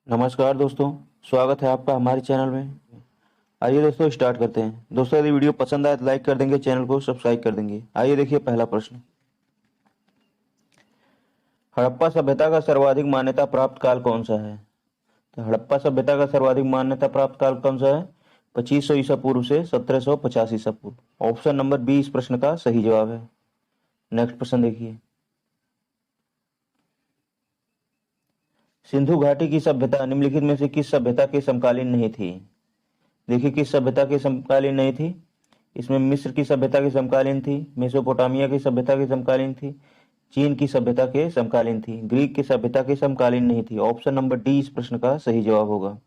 नमस्कार दोस्तों, स्वागत है आपका हमारे चैनल में। आइए दोस्तों स्टार्ट करते हैं। दोस्तों यदि वीडियो पसंद आए तो लाइक कर देंगे, चैनल को सब्सक्राइब कर देंगे। आइए देखिए पहला प्रश्न। हड़प्पा सभ्यता का सर्वाधिक मान्यता प्राप्त काल कौन सा है? तो हड़प्पा सभ्यता का सर्वाधिक मान्यता प्राप्त काल कौन सा है? 2500 ईसा पूर्व से 1750 ईसा पूर्व। ऑप्शन नंबर बी इस प्रश्न का सही जवाब है। नेक्स्ट प्रश्न देखिए। सिंधु घाटी की सभ्यता निम्नलिखित में से किस सभ्यता के समकालीन नहीं थी? देखिए किस सभ्यता के समकालीन नहीं थी। इसमें मिस्र की सभ्यता के समकालीन थी, मेसोपोटामिया की सभ्यता के समकालीन थी, चीन की सभ्यता के समकालीन थी, ग्रीक की सभ्यता के समकालीन नहीं थी। ऑप्शन नंबर डी इस प्रश्न का सही जवाब होगा।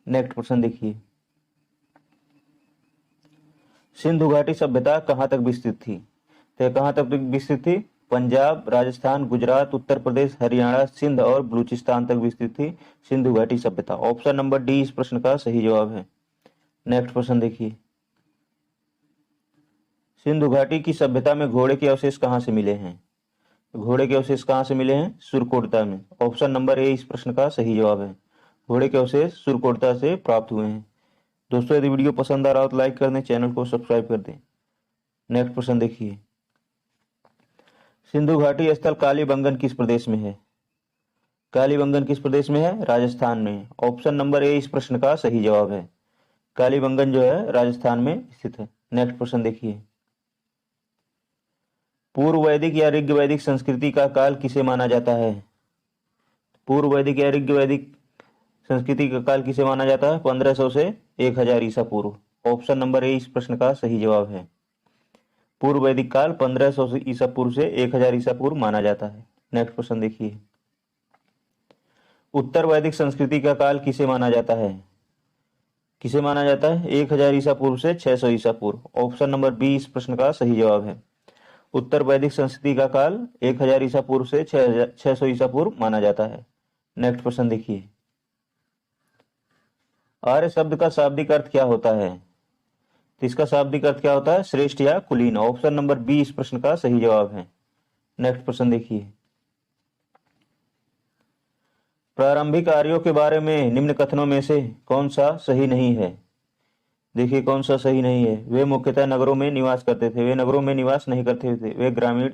नेक्स्ट प्रश्न देखिए। सिंधु घाटी सभ्यता कहां तक विस्तृत थी? तो कहां तक विस्तृत थी? पंजाब, राजस्थान, गुजरात, उत्तर प्रदेश, हरियाणा, सिंध और बलूचिस्तान तक विस्तृत थी सिंधु घाटी सभ्यता। ऑप्शन नंबर डी इस प्रश्न का सही जवाब है। नेक्स्ट प्रश्न देखिए। सिंधु घाटी की सभ्यता में घोड़े के अवशेष कहां से मिले हैं? घोड़े के अवशेष कहां से मिले हैं? सुरकोटता में। ऑप्शन नंबर ए इस प्रश्न का सही जवाब है। घोड़े के अवशेष सुरकोटता से प्राप्त हुए हैं। दोस्तों यदि वीडियो पसंद आ रहा हो तो लाइक कर दें, चैनल को सब्सक्राइब कर दें। नेक्स्ट प्रश्न देखिए। सिंधु घाटी स्थल कालीबंगन किस प्रदेश में है? कालीबंगन किस प्रदेश में है? राजस्थान में। ऑप्शन नंबर ए इस प्रश्न का सही जवाब है। कालीबंगन जो है राजस्थान में स्थित है। नेक्स्ट प्रश्न देखिए। पूर्व वैदिक या ऋग वैदिक संस्कृति का काल किसे माना जाता है? पूर्व वैदिक या ऋग वैदिक संस्कृति का काल किसे माना जाता है? 1500 से 1000 ईसा पूर्व। ऑप्शन नंबर ए इस प्रश्न का सही जवाब है। पूर्व वैदिक काल 1500 ईसा पूर्व से 1000 ईसा पूर्व माना जाता है। नेक्स्ट प्रश्न देखिए। उत्तर वैदिक संस्कृति का काल किसे माना जाता है? किसे माना जाता है? 1000 ईसा पूर्व से 600 ईसा पूर्व। ऑप्शन नंबर बी इस प्रश्न का सही जवाब है। उत्तर वैदिक संस्कृति का काल 1000 ईसा पूर्व से 600 ईसा पूर्व माना जाता है। नेक्स्ट प्रश्न देखिए। आर्य शब्द का शाब्दिक अर्थ क्या होता है? तो इसका शाब्दिक अर्थ क्या होता है? श्रेष्ठ या कुलीन। ऑप्शन नंबर बी इस प्रश्न का सही जवाब है। नेक्स्ट प्रश्न देखिए। प्रारंभिक आर्यों के बारे में निम्न कथनों में से कौन सा सही नहीं है? देखिए कौन सा सही नहीं है। वे मुख्यतः नगरों में निवास करते थे। वे नगरों में निवास नहीं करते थे, वे ग्रामीण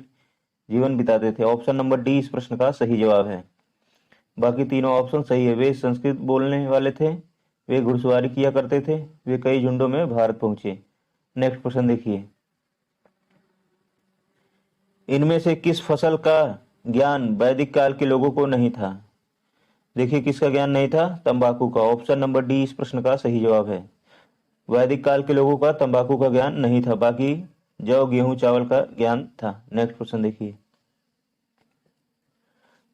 जीवन बिताते थे। ऑप्शन नंबर डी इस प्रश्न का सही जवाब है। बाकी तीनों ऑप्शन सही है। वे संस्कृत बोलने वाले थे, वे घुड़सवारी किया करते थे, वे कई झुंडों में भारत पहुंचे। नेक्स्ट प्रश्न देखिए। इनमें से किस फसल का ज्ञान वैदिक काल के लोगों को नहीं था? देखिए किसका ज्ञान नहीं था? तंबाकू का। ऑप्शन नंबर डी इस प्रश्न का सही जवाब है। वैदिक काल के लोगों का तंबाकू का ज्ञान नहीं था, बाकी जौ, गेहूं, चावल का ज्ञान था। नेक्स्ट प्रश्न देखिए।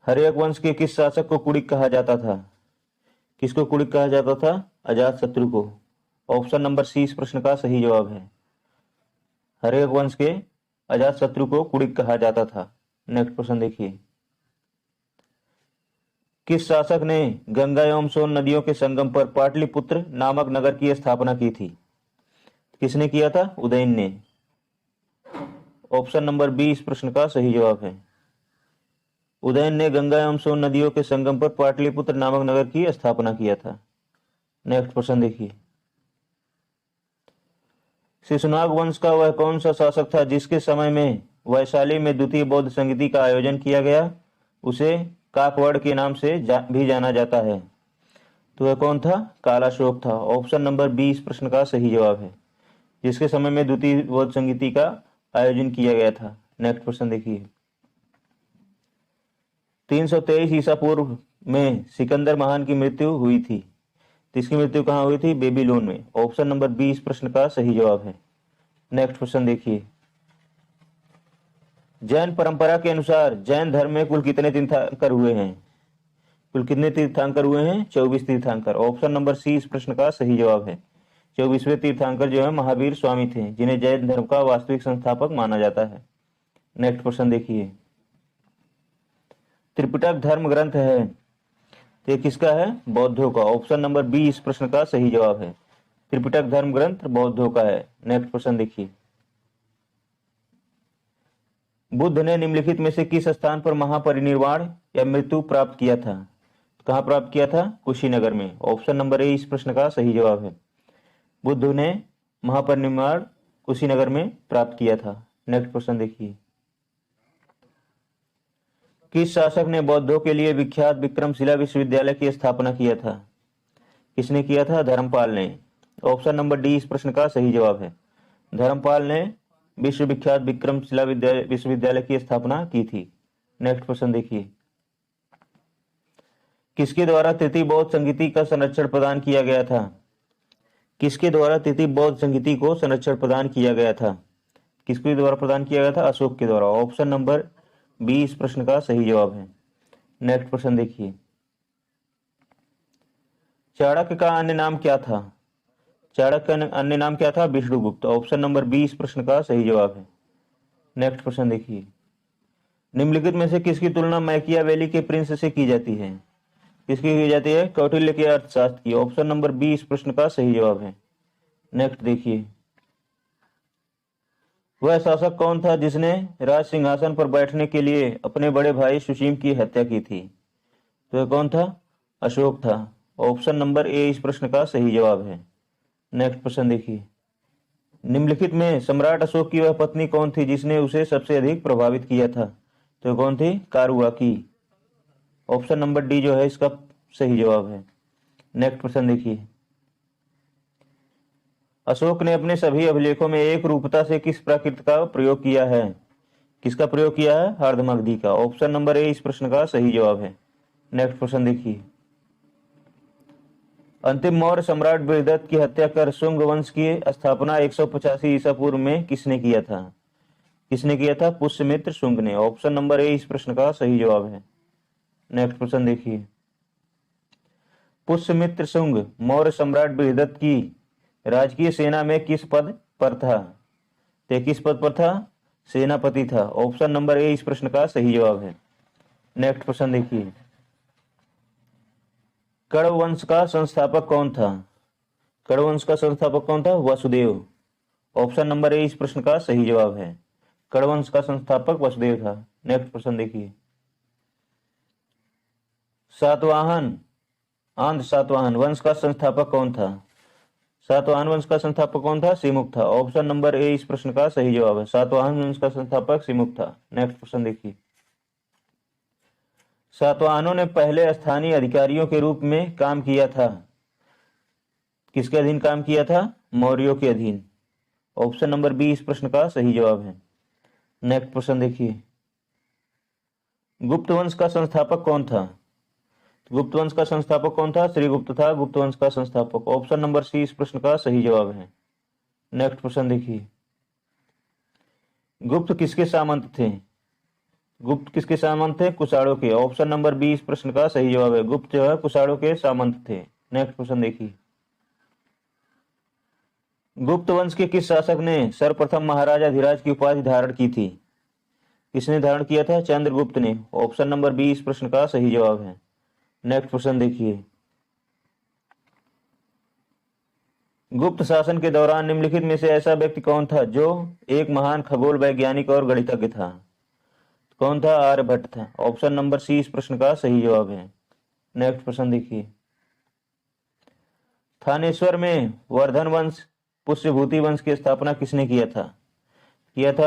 हर्यक वंश के किस शासक को कुड़िक कहा जाता था? किसको कुड़िक कहा जाता था? अजात शत्रु को। ऑप्शन नंबर सी इस प्रश्न का सही जवाब है। हर्यक वंश के अजात शत्रु को कुड़िक कहा जाता था। नेक्स्ट प्रश्न देखिए। किस शासक ने गंगा एवं सोन नदियों के संगम पर पाटलिपुत्र नामक नगर की स्थापना की थी? किसने किया था? उदयन ने। ऑप्शन नंबर बी इस प्रश्न का सही जवाब है। उदयन ने गंगा एवं सोन नदियों के संगम पर पाटलिपुत्र नामक नगर की स्थापना किया था। नेक्स्ट प्रश्न देखिए। शिशुनाग वंश का वह कौन सा शासक था जिसके समय में वैशाली में द्वितीय बौद्ध संगीति का आयोजन किया गया? उसे काकवड़ के नाम से भी जाना जाता है। तो वह कौन था? कालाशोक था। ऑप्शन नंबर बी इस प्रश्न का सही जवाब है। जिसके समय में द्वितीय बौद्ध संगीति का आयोजन किया गया था। नेक्स्ट प्रश्न देखिए। 323 ईसा पूर्व में सिकंदर महान की मृत्यु हुई थी। इसकी मृत्यु कहाँ हुई थी? बेबीलोन में। ऑप्शन नंबर बी इस प्रश्न का सही जवाब है। नेक्स्ट प्रश्न देखिए। जैन परंपरा के अनुसार जैन धर्म में कुल कितने तीर्थंकर हुए हैं? कुल कितने तीर्थंकर हुए हैं? 24 तीर्थंकर। ऑप्शन नंबर सी इस प्रश्न का सही जवाब है। 24वें तीर्थंकर जो है महावीर स्वामी थे, जिन्हें जैन धर्म का वास्तविक संस्थापक माना जाता है। नेक्स्ट प्रश्न देखिए। त्रिपिटक धर्म ग्रंथ है, तो किसका है? बौद्धों का। ऑप्शन नंबर बी इस प्रश्न का सही जवाब है। त्रिपिटक धर्म ग्रंथ बौद्धों का है। नेक्स्ट प्रश्न देखिए। बुद्ध ने निम्नलिखित में से किस स्थान पर महापरिनिर्वाण या मृत्यु प्राप्त किया था? कहाँ प्राप्त किया था? कुशीनगर में। ऑप्शन नंबर ए इस प्रश्न का सही जवाब है। बुद्ध ने महापरिनिर्वाण कुशीनगर में प्राप्त किया था। नेक्स्ट क्वेश्चन देखिए, किस शासक ने बौद्धों के लिए विख्यात विक्रमशिला विश्वविद्यालय की स्थापना किया था? किसने किया था? धर्मपाल ने। ऑप्शन नंबर डी इस प्रश्न का सही जवाब है। धर्मपाल ने विश्वविख्यात विक्रमशिला विश्वविद्यालय की स्थापना की थी। नेक्स्ट क्वेश्चन देखिए, किसके द्वारा तृतीय बौद्ध संगीति का संरक्षण प्रदान किया गया था? किसके द्वारा तृतीय बौद्ध संगीति को संरक्षण प्रदान किया गया था? किसके द्वारा प्रदान किया गया था? अशोक के द्वारा। ऑप्शन नंबर बी इस प्रश्न का सही जवाब है। नेक्स्ट क्वेश्चन देखिए, चाणक्य का अन्य नाम क्या था? चाणक्य का अन्य नाम क्या था? विष्णुगुप्त। ऑप्शन नंबर बी इस प्रश्न का सही जवाब है। नेक्स्ट क्वेश्चन देखिए, निम्नलिखित में से किसकी तुलना मैकियावेली के प्रिंस से की जाती है? किसकी की जाती है? कौटिल्य के अर्थशास्त्र की। ऑप्शन नंबर बी इस प्रश्न का सही जवाब है। नेक्स्ट देखिए, वह शासक कौन था जिसने राज सिंहासन पर बैठने के लिए अपने बड़े भाई सुसीम की हत्या की थी? तो यह कौन था? अशोक था। ऑप्शन नंबर ए इस प्रश्न का सही जवाब है। नेक्स्ट क्वेश्चन देखिए, निम्नलिखित में सम्राट अशोक की वह पत्नी कौन थी जिसने उसे सबसे अधिक प्रभावित किया था? तो कौन थी? कारुआकी। ऑप्शन नंबर डी जो है इसका सही जवाब है। नेक्स्ट क्वेश्चन देखिए, अशोक ने अपने सभी अभिलेखों में एक रूपता से किस प्राकृत का प्रयोग किया है? किसका प्रयोग किया है? अर्धमगधी का। ऑप्शन नंबर ए इस प्रश्न का सही जवाब है। नेक्स्ट क्वेश्चन देखिए, अंतिम मौर्य सम्राट बृहदत्त की हत्या कर शुंग वंश की स्थापना 185 ईसा पूर्व में किसने किया था? किसने किया था? पुष्यमित्र शुंग ने। ऑप्शन नंबर ए इस प्रश्न का सही जवाब है। नेक्स्ट क्वेश्चन देखिए, पुष्यमित्र शुंग मौर्य सम्राट बृहदत्त की राजकीय सेना में किस पद पर था? ते किस पद पर था? सेनापति था। ऑप्शन नंबर ए इस प्रश्न का सही जवाब है। नेक्स्ट क्वेश्चन देखिए, कण्व वंश का संस्थापक कौन था? कण्व वंश का संस्थापक कौन था? वसुदेव। ऑप्शन नंबर ए इस प्रश्न का सही जवाब है। कण्व वंश का संस्थापक वसुदेव था। नेक्स्ट क्वेश्चन देखिए, सातवाहन आंध्र सातवाहन वंश का संस्थापक कौन था? सातवाहन वंश का संस्थापक कौन था? सिमुक था। ऑप्शन नंबर ए इस प्रश्न का सही जवाब है। सातवाहन वंश का संस्थापक सिमुक था। नेक्स्ट क्वेश्चन देखिए, सातवाहनों ने पहले स्थानीय अधिकारियों के रूप में काम किया था। किसके अधीन काम किया था? मौर्यों के अधीन। ऑप्शन नंबर बी इस प्रश्न का सही जवाब है। नेक्स्ट क्वेश्चन देखिए, गुप्त वंश का संस्थापक कौन था? गुप्त वंश का संस्थापक कौन था? श्रीगुप्त था गुप्त वंश का संस्थापक। ऑप्शन नंबर सी इस प्रश्न का सही जवाब है। नेक्स्ट क्वेश्चन देखिए, गुप्त किसके सामंत थे? गुप्त किसके सामंत थे? कुषाणों के। ऑप्शन नंबर बी इस प्रश्न का सही जवाब है। गुप्त जो है कुषाणों के सामंत थे। नेक्स्ट क्वेश्चन देखिए, गुप्त वंश के किस शासक ने सर्वप्रथम महाराजाधिराज की उपाधि धारण की थी? किसने धारण किया था? चंद्रगुप्त ने। ऑप्शन नंबर बी इस प्रश्न का सही जवाब है। नेक्स्ट क्वेश्चन देखिए, गुप्त शासन के दौरान निम्नलिखित में से ऐसा व्यक्ति कौन था जो एक महान खगोल वैज्ञानिक और गणितज्ञ था? कौन था? आर्यभट्ट था। ऑप्शन नंबर सी इस प्रश्न का सही जवाब है। नेक्स्ट क्वेश्चन देखिए, थानेश्वर में वर्धन वंश पुष्यभूति वंश की स्थापना किसने किया था?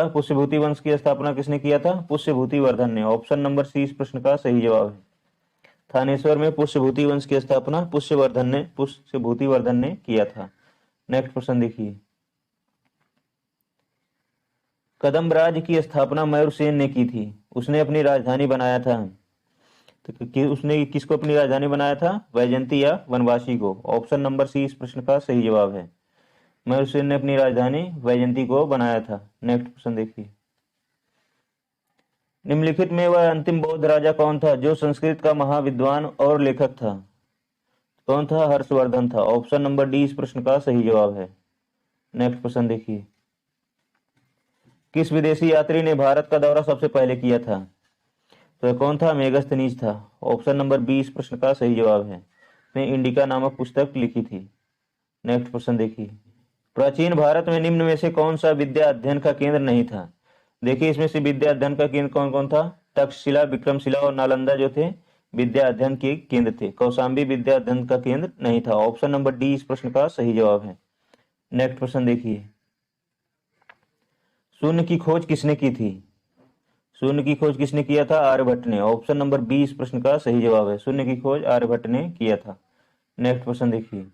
पुष्यभूति वंश की स्थापना किसने किया था? पुष्यभूति वर्धन ने। ऑप्शन नंबर सी इस प्रश्न का सही जवाब है। थानेश्वर में पुष्यभूति वंश की स्थापना पुष्यभूति वर्धन ने किया था। नेक्स्ट क्वेश्चन देखिए, कदम्ब राज्य की स्थापना मयूरसेन ने की थी। उसने अपनी राजधानी बनाया था, तो उसने किसको अपनी राजधानी बनाया था? वैजयंती या वनवासी को। ऑप्शन नंबर सी इस प्रश्न का सही जवाब है। मयूरसेन ने अपनी राजधानी वैजयंती को बनाया था। नेक्स्ट क्वेश्चन देखिए, निम्नलिखित में वह अंतिम बौद्ध राजा कौन था जो संस्कृत का महाविद्वान और लेखक था? कौन था? हर्षवर्धन था। ऑप्शन नंबर डी इस प्रश्न का सही जवाब है। नेक्स्ट क्वेश्चन देखिए, किस विदेशी यात्री ने भारत का दौरा सबसे पहले किया था? तो कौन था? मेगस्थनीज था। ऑप्शन नंबर बी इस प्रश्न का सही जवाब है। उसने इंडिका नामक पुस्तक लिखी थी। नेक्स्ट क्वेश्चन देखिए, प्राचीन भारत में निम्न में से कौन सा विद्या अध्ययन का केंद्र नहीं था? देखिए इसमें से विद्या अध्ययन का केंद्र कौन कौन था? तक्षशिला, विक्रमशिला और नालंदा जो थे विद्या अध्ययन के केंद्र थे। कौशाम्बी विद्या अध्ययन का केंद्र नहीं था। ऑप्शन नंबर डी इस प्रश्न का सही जवाब है। नेक्स्ट प्रश्न देखिए, शून्य की खोज किसने की थी? शून्य की खोज किसने किया था? आर्यभट्ट ने। ऑप्शन नंबर बी इस प्रश्न का सही जवाब है। शून्य की खोज आर्यभट्ट ने किया था। नेक्स्ट प्रश्न देखिए,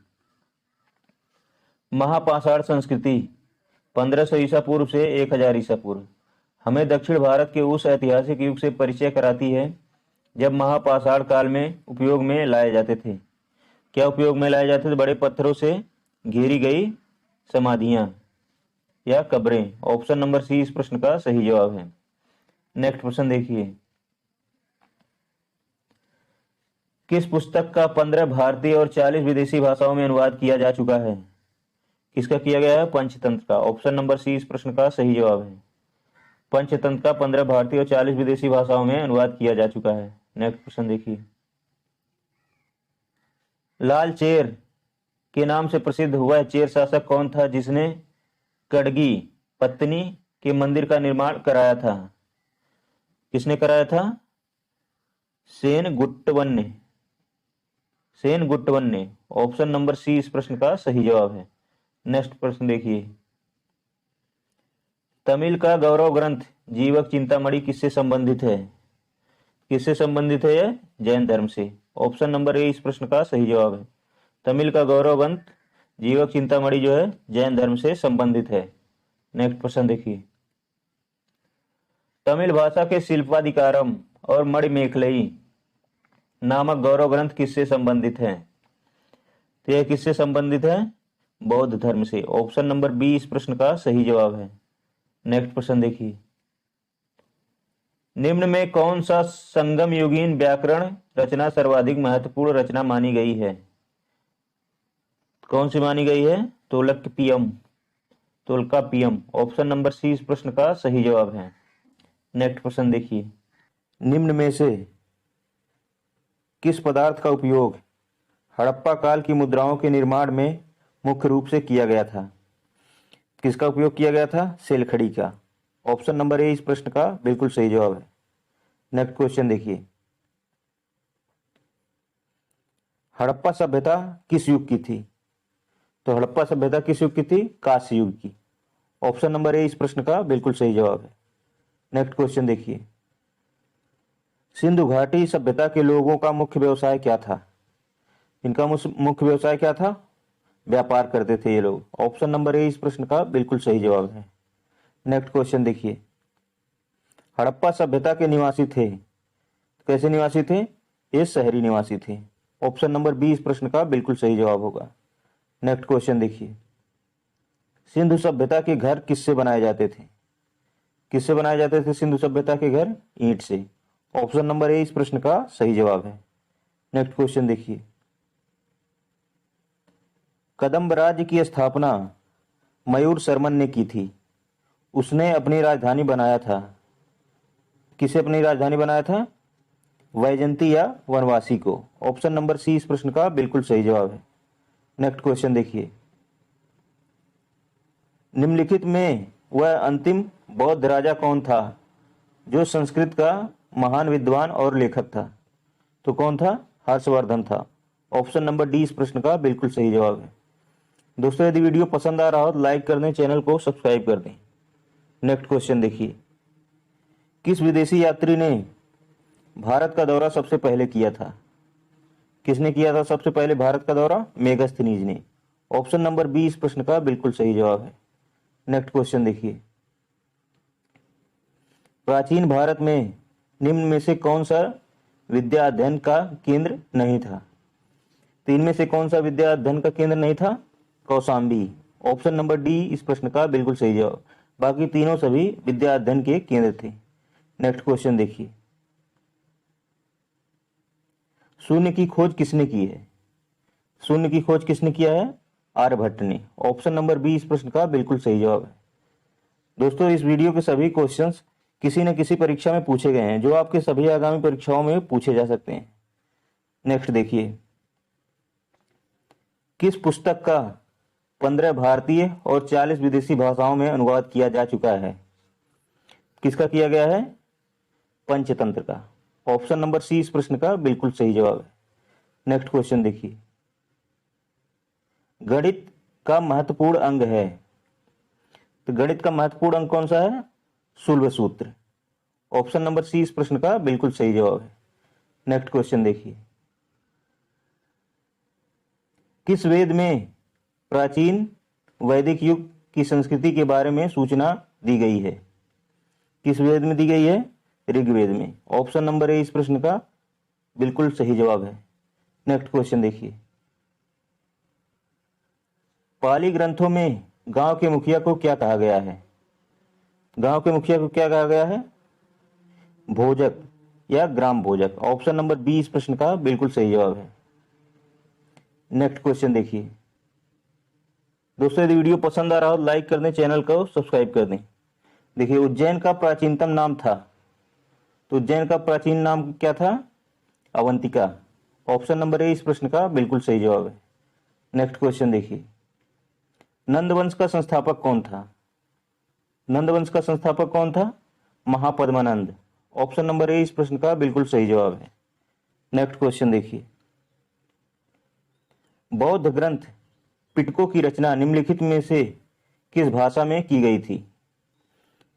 महापाषाण संस्कृति 1500 ईसा पूर्व से 1000 ईसा पूर्व हमें दक्षिण भारत के उस ऐतिहासिक युग से परिचय कराती है जब महापाषाण काल में उपयोग में लाए जाते थे। क्या उपयोग में लाए जाते थे? बड़े पत्थरों से घेरी गई समाधियां या कब्रें। ऑप्शन नंबर सी इस प्रश्न का सही जवाब है। नेक्स्ट प्रश्न देखिए, किस पुस्तक का 15 भारतीय और 40 विदेशी भाषाओं में अनुवाद किया जा चुका है? किसका किया गया है? पंचतंत्र का। ऑप्शन नंबर सी इस प्रश्न का सही जवाब है। पंचतंत्र का 15 भारतीय और 40 विदेशी भाषाओं में अनुवाद किया जा चुका है। नेक्स्ट प्रश्न देखिए, लाल चेर के नाम से प्रसिद्ध हुआ चेर शासक कौन था जिसने कड़गी पत्तनी के मंदिर का निर्माण कराया था? किसने कराया था? सेनगुट्टवन ने। सेनगुट्टवन ने। ऑप्शन नंबर सी इस प्रश्न का सही जवाब है। नेक्स्ट प्रश्न देखिए, तमिल का गौरव ग्रंथ जीवक चिंतामणि किससे संबंधित है? किससे संबंधित है? यह जैन धर्म से। ऑप्शन नंबर ए इस प्रश्न का सही जवाब है। तमिल का गौरव ग्रंथ जीवक चिंतामणि जो है जैन धर्म से संबंधित है। नेक्स्ट प्रश्न देखिए, तमिल भाषा के शिल्पाधिकारम और मणिमेखलई नामक गौरव ग्रंथ किससे संबंधित है? तो यह किससे संबंधित है? बौद्ध धर्म से। ऑप्शन नंबर बी इस प्रश्न का सही जवाब है। नेक्स्ट प्रश्न देखिए, निम्न में कौन सा संगम युगीन व्याकरण रचना सर्वाधिक महत्वपूर्ण रचना मानी गई है? कौन सी मानी गई है? तोल्कापियम। ऑप्शन नंबर सी इस प्रश्न का सही जवाब है। नेक्स्ट प्रश्न देखिए, निम्न में से किस पदार्थ का उपयोग हड़प्पा काल की मुद्राओं के निर्माण में मुख्य रूप से किया गया था? किसका उपयोग किया गया था? सेलखड़ी का। ऑप्शन नंबर ए इस प्रश्न का बिल्कुल सही जवाब है। नेक्स्ट क्वेश्चन देखिए, हड़प्पा सभ्यता किस युग की थी? तो हड़प्पा सभ्यता किस युग की थी? कांस्य युग की। ऑप्शन नंबर ए इस प्रश्न का बिल्कुल सही जवाब है। नेक्स्ट क्वेश्चन देखिए, सिंधु घाटी सभ्यता के लोगों का मुख्य व्यवसाय क्या था? इनका मुख्य व्यवसाय क्या था? व्यापार करते थे ये लोग। ऑप्शन नंबर ए इस प्रश्न का बिल्कुल सही जवाब है। नेक्स्ट क्वेश्चन देखिए, हड़प्पा सभ्यता के निवासी थे, कैसे निवासी थे? ये शहरी निवासी थे। ऑप्शन नंबर बी इस प्रश्न का बिल्कुल सही जवाब होगा। नेक्स्ट क्वेश्चन देखिए, सिंधु सभ्यता के घर किससे बनाए जाते थे? किससे बनाए जाते थे सिंधु सभ्यता के घर? ईंट से। ऑप्शन नंबर ए इस प्रश्न का सही जवाब है। नेक्स्ट क्वेश्चन देखिए, कदम्ब राज्य की स्थापना मयूर शर्मन ने की थी, उसने अपनी राजधानी बनाया था, किसे अपनी राजधानी बनाया था? वैजंती या वनवासी को। ऑप्शन नंबर सी इस प्रश्न का बिल्कुल सही जवाब है। नेक्स्ट क्वेश्चन देखिए, निम्नलिखित में वह अंतिम बौद्ध राजा कौन था जो संस्कृत का महान विद्वान और लेखक था? तो कौन था? हर्षवर्धन था। ऑप्शन नंबर डी इस प्रश्न का बिल्कुल सही जवाब है। दोस्तों, यदि वीडियो पसंद आ रहा हो तो लाइक कर दें, चैनल को सब्सक्राइब कर दें। नेक्स्ट क्वेश्चन देखिए, किस विदेशी यात्री ने भारत का दौरा सबसे पहले किया था? किसने किया था सबसे पहले भारत का दौरा? मेगास्थनीज ने। ऑप्शन नंबर बी इस प्रश्न का बिल्कुल सही जवाब है। नेक्स्ट क्वेश्चन देखिए, प्राचीन भारत में निम्न में से कौन सा विद्या अध्ययन का केंद्र नहीं था? तीन में से कौन सा विद्या अध्ययन का केंद्र नहीं था? कौशाम्बी। ऑप्शन नंबर डी इस प्रश्न का बिल्कुल सही जवाब। बाकी तीनों सभी विद्या अध्ययन के केंद्र थे। नेक्स्ट क्वेश्चन देखिए, शून्य की खोज किसने की है? शून्य की खोज किसने किया है? आर्यभट्ट ने। ऑप्शन नंबर बी इस प्रश्न का बिल्कुल सही जवाब है। दोस्तों, इस वीडियो के सभी क्वेश्चंस किसी न किसी परीक्षा में पूछे गए हैं जो आपके सभी आगामी परीक्षाओं में पूछे जा सकते हैं। नेक्स्ट देखिए, किस पुस्तक का 15 भारतीय और 40 विदेशी भाषाओं में अनुवाद किया जा चुका है? किसका किया गया है? पंचतंत्र का। ऑप्शन नंबर सी इस प्रश्न का बिल्कुल सही जवाब है। नेक्स्ट क्वेश्चन देखिए, गणित का महत्वपूर्ण अंग है, तो गणित का महत्वपूर्ण अंग कौन सा है? शुल्ब सूत्र। ऑप्शन नंबर सी इस प्रश्न का बिल्कुल सही जवाब है। नेक्स्ट क्वेश्चन देखिए, किस वेद में प्राचीन वैदिक युग की संस्कृति के बारे में सूचना दी गई है? किस वेद में दी गई है? ऋग्वेद में। ऑप्शन नंबर ए इस प्रश्न का बिल्कुल सही जवाब है। नेक्स्ट क्वेश्चन देखिए, पाली ग्रंथों में गांव के मुखिया को क्या कहा गया है? गांव के मुखिया को क्या कहा गया है? भोजक या ग्राम भोजक। ऑप्शन नंबर बी इस प्रश्न का बिल्कुल सही जवाब है। नेक्स्ट क्वेश्चन देखिए, दोस्तों यदि वीडियो पसंद आ रहा हो लाइक कर दें, चैनल को सब्सक्राइब कर दें। देखिए, उज्जैन का प्राचीनतम नाम था, तो उज्जैन का प्राचीन नाम क्या था? अवंतिका। ऑप्शन नंबर ए इस प्रश्न का बिल्कुल सही जवाब है। नेक्स्ट क्वेश्चन देखिए, नंदवंश का संस्थापक कौन था? नंदवंश का संस्थापक कौन था? महापद्मानंद। ऑप्शन नंबर ए इस प्रश्न का बिल्कुल सही जवाब है। नेक्स्ट क्वेश्चन देखिए, बौद्ध ग्रंथ पिटकों की रचना निम्नलिखित में से किस भाषा में की गई थी?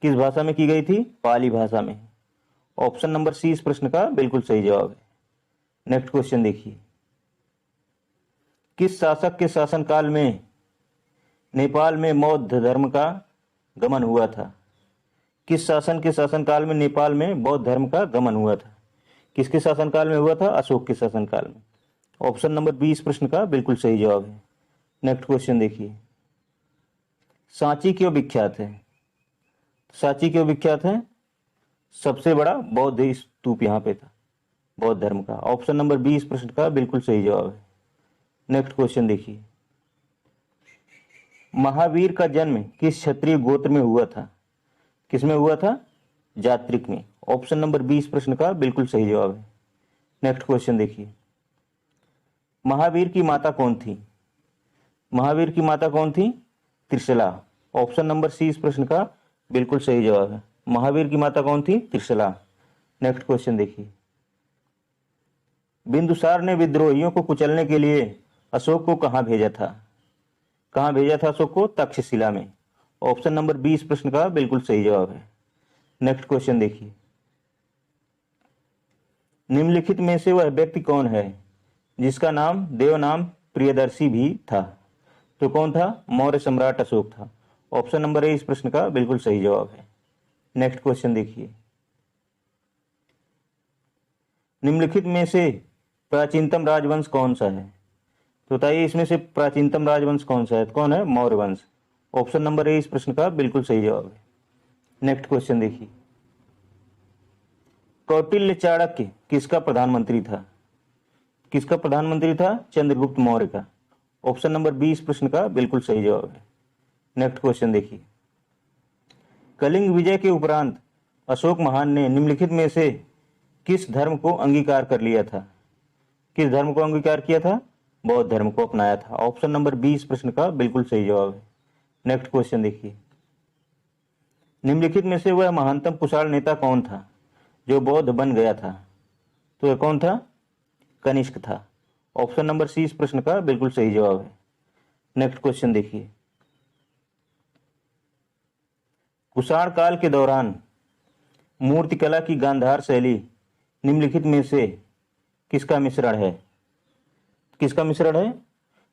किस भाषा में की गई थी? पाली भाषा में। ऑप्शन नंबर सी इस प्रश्न का बिल्कुल सही जवाब है। नेक्स्ट क्वेश्चन देखिए, किस शासक के शासनकाल में नेपाल में बौद्ध धर्म का गमन हुआ था? किस शासन के शासनकाल में नेपाल में बौद्ध धर्म का गमन हुआ था? किसके शासनकाल में हुआ था? अशोक के शासनकाल में। ऑप्शन नंबर बी इस प्रश्न का बिल्कुल सही जवाब है। नेक्स्ट क्वेश्चन देखिए, सांची क्यों विख्यात है? सांची क्यों विख्यात है? सबसे बड़ा बौद्ध स्तूप यहाँ पे था बौद्ध धर्म का। ऑप्शन नंबर बी इस प्रश्न का बिल्कुल सही जवाब है। नेक्स्ट क्वेश्चन देखिए, महावीर का जन्म किस क्षत्रिय गोत्र में हुआ था? किसमें हुआ था? जात्रिक में। ऑप्शन नंबर बी इस प्रश्न का बिल्कुल सही जवाब है। नेक्स्ट क्वेश्चन देखिए, महावीर की माता कौन थी? महावीर की माता कौन थी? त्रिशला। ऑप्शन नंबर सी इस प्रश्न का बिल्कुल सही जवाब है। महावीर की माता कौन थी? त्रिशला। नेक्स्ट क्वेश्चन देखिए, बिंदुसार ने विद्रोहियों को कुचलने के लिए अशोक को कहां भेजा था? कहां भेजा था अशोक को? तक्षशिला में। ऑप्शन नंबर बी इस प्रश्न का बिल्कुल सही जवाब है। नेक्स्ट क्वेश्चन देखिए, निम्नलिखित में से वह व्यक्ति कौन है जिसका नाम देवनाम प्रियदर्शी भी था? तो कौन था? मौर्य सम्राट अशोक था। ऑप्शन नंबर ए इस प्रश्न का बिल्कुल सही जवाब है। नेक्स्ट क्वेश्चन देखिए, निम्नलिखित में से प्राचीनतम राजवंश कौन सा है? तो बताइए इसमें से प्राचीनतम राजवंश कौन सा है? कौन है? मौर्य वंश। ऑप्शन नंबर ए इस प्रश्न का बिल्कुल सही जवाब है। नेक्स्ट क्वेश्चन देखिए, कौटिल्य चाणक्य किसका प्रधानमंत्री था? किसका प्रधानमंत्री था? चंद्रगुप्त मौर्य का। ऑप्शन नंबर बी इस प्रश्न का बिल्कुल सही जवाब है। नेक्स्ट क्वेश्चन देखिए, कलिंग विजय के उपरांत अशोक महान ने निम्नलिखित में से किस धर्म को अंगीकार कर लिया था? किस धर्म को अंगीकार किया था? बौद्ध धर्म को अपनाया था। ऑप्शन नंबर बी इस प्रश्न का बिल्कुल सही जवाब है। नेक्स्ट क्वेश्चन देखिए, निम्नलिखित में से वह महानतम कुशाण नेता कौन था जो बौद्ध बन गया था? तो यह कौन था? कनिष्क था। ऑप्शन नंबर सी इस प्रश्न का बिल्कुल सही जवाब है। नेक्स्ट क्वेश्चन देखिए, कुषाण काल के दौरान मूर्तिकला की गांधार शैली निम्नलिखित में से किसका मिश्रण है? किसका मिश्रण है?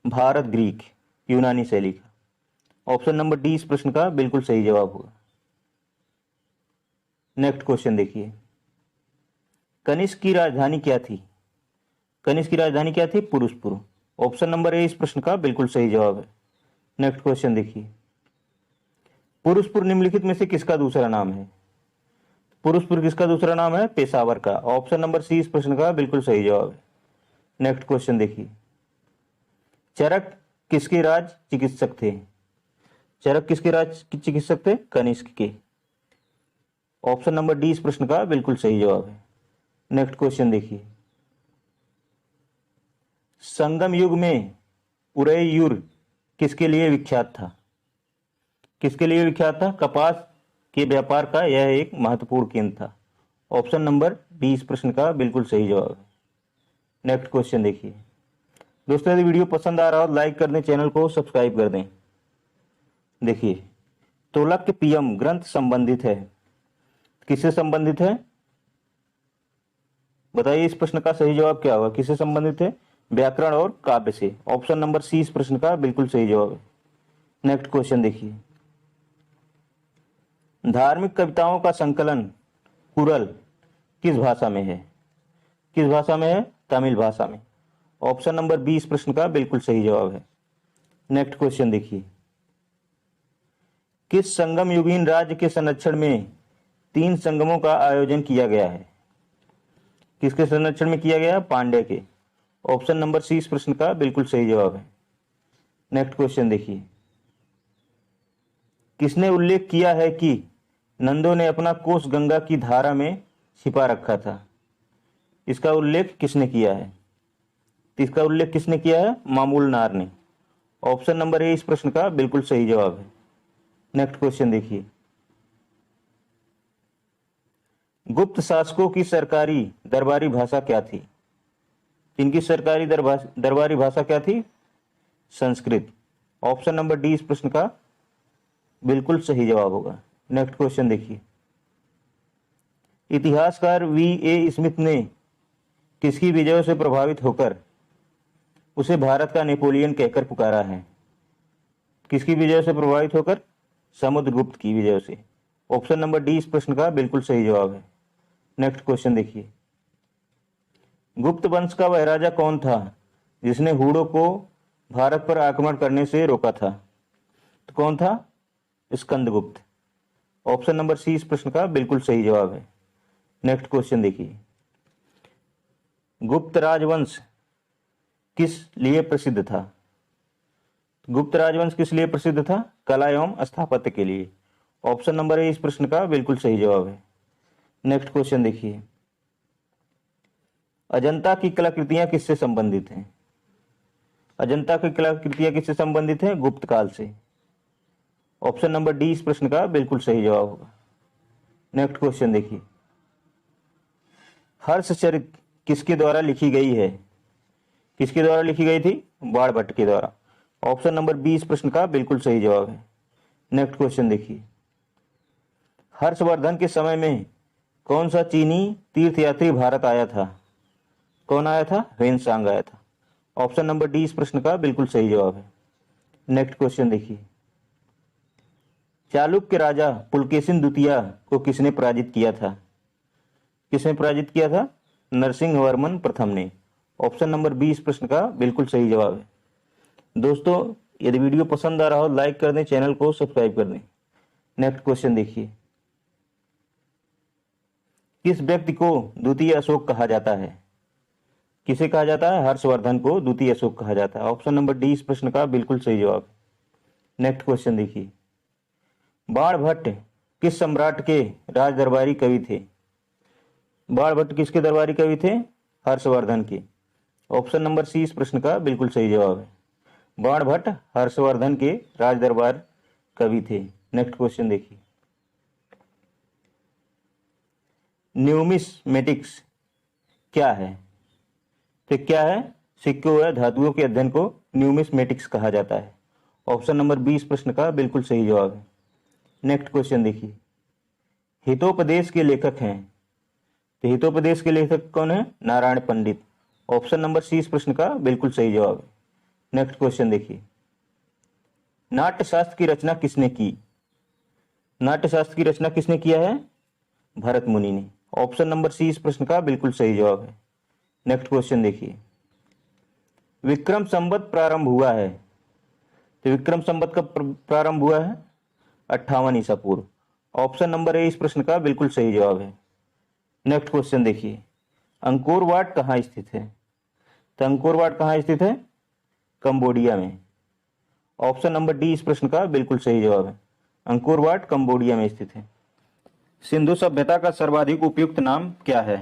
भारत ग्रीक यूनानी शैली का। ऑप्शन नंबर डी इस प्रश्न का बिल्कुल सही जवाब होगा। नेक्स्ट क्वेश्चन देखिए, कनिष्क की राजधानी क्या थी? कनिष्क की राजधानी क्या थी? पुरुषपुर। ऑप्शन नंबर ए इस प्रश्न का बिल्कुल सही जवाब है। नेक्स्ट क्वेश्चन देखिए, पुरुषपुर निम्नलिखित में से किसका दूसरा नाम है? पुरुषपुर किसका दूसरा नाम है? पेशावर का। ऑप्शन नंबर सी इस प्रश्न का बिल्कुल सही जवाब है। नेक्स्ट क्वेश्चन देखिए, चरक किसके राज चिकित्सक थे? चरक किसके राज चिकित्सक थे? कनिष्क के। ऑप्शन नंबर डी इस प्रश्न का बिल्कुल सही जवाब है। नेक्स्ट क्वेश्चन देखिए, संगम युग में उदयपुर किसके लिए विख्यात था? किसके लिए विख्यात था? कपास के व्यापार का यह एक महत्वपूर्ण केंद्र था। ऑप्शन नंबर बी इस प्रश्न का बिल्कुल सही जवाब है। नेक्स्ट क्वेश्चन देखिए। दोस्तों यदि वीडियो पसंद आ रहा हो लाइक कर दें, चैनल को सब्सक्राइब कर दें। देखिए, तोलक पीयम ग्रंथ संबंधित है, किससे संबंधित है? बताइए इस प्रश्न का सही जवाब क्या होगा, किससे संबंधित है? व्याकरण और काव्य से। ऑप्शन नंबर सी इस प्रश्न का बिल्कुल सही जवाब है। नेक्स्ट क्वेश्चन देखिए। धार्मिक कविताओं का संकलन कुरल किस भाषा में है? किस भाषा में है? तमिल भाषा में। ऑप्शन नंबर बी इस प्रश्न का बिल्कुल सही जवाब है। नेक्स्ट क्वेश्चन देखिए। किस संगम युगीन राज्य के संरक्षण में 3 संगमों का आयोजन किया गया है? किसके संरक्षण में किया गया? पांड्य के। ऑप्शन नंबर सी इस प्रश्न का बिल्कुल सही जवाब है। नेक्स्ट क्वेश्चन देखिए। किसने उल्लेख किया है कि नंदों ने अपना कोष गंगा की धारा में छिपा रखा था? इसका उल्लेख किसने किया है? इसका उल्लेख किसने किया है? मामूलनार ने। ऑप्शन नंबर ए इस प्रश्न का बिल्कुल सही जवाब है। नेक्स्ट क्वेश्चन देखिए। गुप्त शासकों की सरकारी दरबारी भाषा क्या थी? इनकी सरकारी दरबारी भाषा क्या थी? संस्कृत। ऑप्शन नंबर डी इस प्रश्न का बिल्कुल सही जवाब होगा। नेक्स्ट क्वेश्चन देखिए। इतिहासकार V.A. स्मिथ ने किसकी विजयों से प्रभावित होकर उसे भारत का नेपोलियन कहकर पुकारा है? किसकी विजयों से प्रभावित होकर? समुद्रगुप्त की विजयों से। ऑप्शन नंबर डी इस प्रश्न का बिल्कुल सही जवाब है। नेक्स्ट क्वेश्चन देखिए। गुप्त वंश का वह राजा कौन था जिसने हूणों को भारत पर आक्रमण करने से रोका था? तो कौन था? स्कंदगुप्त। ऑप्शन नंबर सी इस प्रश्न का बिल्कुल सही जवाब है। नेक्स्ट क्वेश्चन देखिए। गुप्त राजवंश किस लिए प्रसिद्ध था? गुप्त राजवंश किस लिए प्रसिद्ध था? कला एवं स्थापत्य के लिए। ऑप्शन नंबर ए इस प्रश्न का बिल्कुल सही जवाब है। नेक्स्ट क्वेश्चन देखिए। अजंता की कलाकृतियां किससे संबंधित हैं? अजंता की कलाकृतियां किससे संबंधित हैं? गुप्त काल से। ऑप्शन नंबर डी इस प्रश्न का बिल्कुल सही जवाब होगा। नेक्स्ट क्वेश्चन देखिए। हर्षचरित किसके द्वारा लिखी गई है? किसके द्वारा लिखी गई थी? बाणभट्ट के द्वारा। ऑप्शन नंबर बी इस प्रश्न का बिल्कुल सही जवाब है। नेक्स्ट क्वेश्चन देखिए। हर्षवर्धन के समय में कौन सा चीनी तीर्थयात्री भारत आया था? कौन आया था? ह्वेनसांग आया था। ऑप्शन नंबर डी इस प्रश्न का बिल्कुल सही जवाब है। नेक्स्ट क्वेश्चन देखिए। चालुक्य राजा पुलकेशिन द्वितीय को किसने पराजित किया था? किसने पराजित किया था? नरसिंहवर्मन प्रथम ने। ऑप्शन नंबर बी इस प्रश्न का बिल्कुल सही जवाब है। दोस्तों यदि वीडियो पसंद आ रहा हो लाइक कर दें, चैनल को सब्सक्राइब कर दें। नेक्स्ट क्वेश्चन देखिए। किस व्यक्ति को द्वितीय अशोक कहा जाता है? किसे कहा जाता है? हर्षवर्धन को द्वितीय अशोक कहा जाता है। ऑप्शन नंबर डी इस प्रश्न का बिल्कुल सही जवाब है। नेक्स्ट क्वेश्चन देखिए। बाणभट्ट किस सम्राट के राज दरबारी कवि थे? बाणभट्ट किसके दरबारी कवि थे? हर्षवर्धन के। ऑप्शन नंबर सी इस प्रश्न का बिल्कुल सही जवाब है। बाणभट्ट हर्षवर्धन के राज दरबार कवि थे। नेक्स्ट क्वेश्चन देखिए। न्यूमिस्मेटिक्स क्या है? तो क्या है? सिक्कों या धातुओं के अध्ययन को न्यूमिस्मेटिक्स कहा जाता है। ऑप्शन नंबर बी इस प्रश्न का बिल्कुल सही जवाब है। नेक्स्ट क्वेश्चन देखिए। हितोपदेश के लेखक हैं, तो हितोपदेश के लेखक कौन है? नारायण पंडित। ऑप्शन नंबर सी इस प्रश्न का बिल्कुल सही जवाब है। नेक्स्ट क्वेश्चन देखिए। नाट्यशास्त्र की रचना किसने की? नाट्यशास्त्र की रचना किसने किया है? भरत मुनि ने। ऑप्शन नंबर सी इस प्रश्न का बिल्कुल सही जवाब है। नेक्स्ट क्वेश्चन देखिए। विक्रम संवत प्रारंभ हुआ है, तो विक्रम संवत कब प्रारंभ हुआ है? 58 ईसा पूर्व। ऑप्शन नंबर ए इस प्रश्न का बिल्कुल सही जवाब है। नेक्स्ट क्वेश्चन देखिए। अंकोर वाट कहाँ स्थित है? तो अंकोर वाट कहाँ स्थित है? कंबोडिया में। ऑप्शन नंबर डी इस प्रश्न का बिल्कुल सही जवाब है। अंकोर वाट कंबोडिया में स्थित है। सिंधु सभ्यता का सर्वाधिक उपयुक्त नाम क्या है?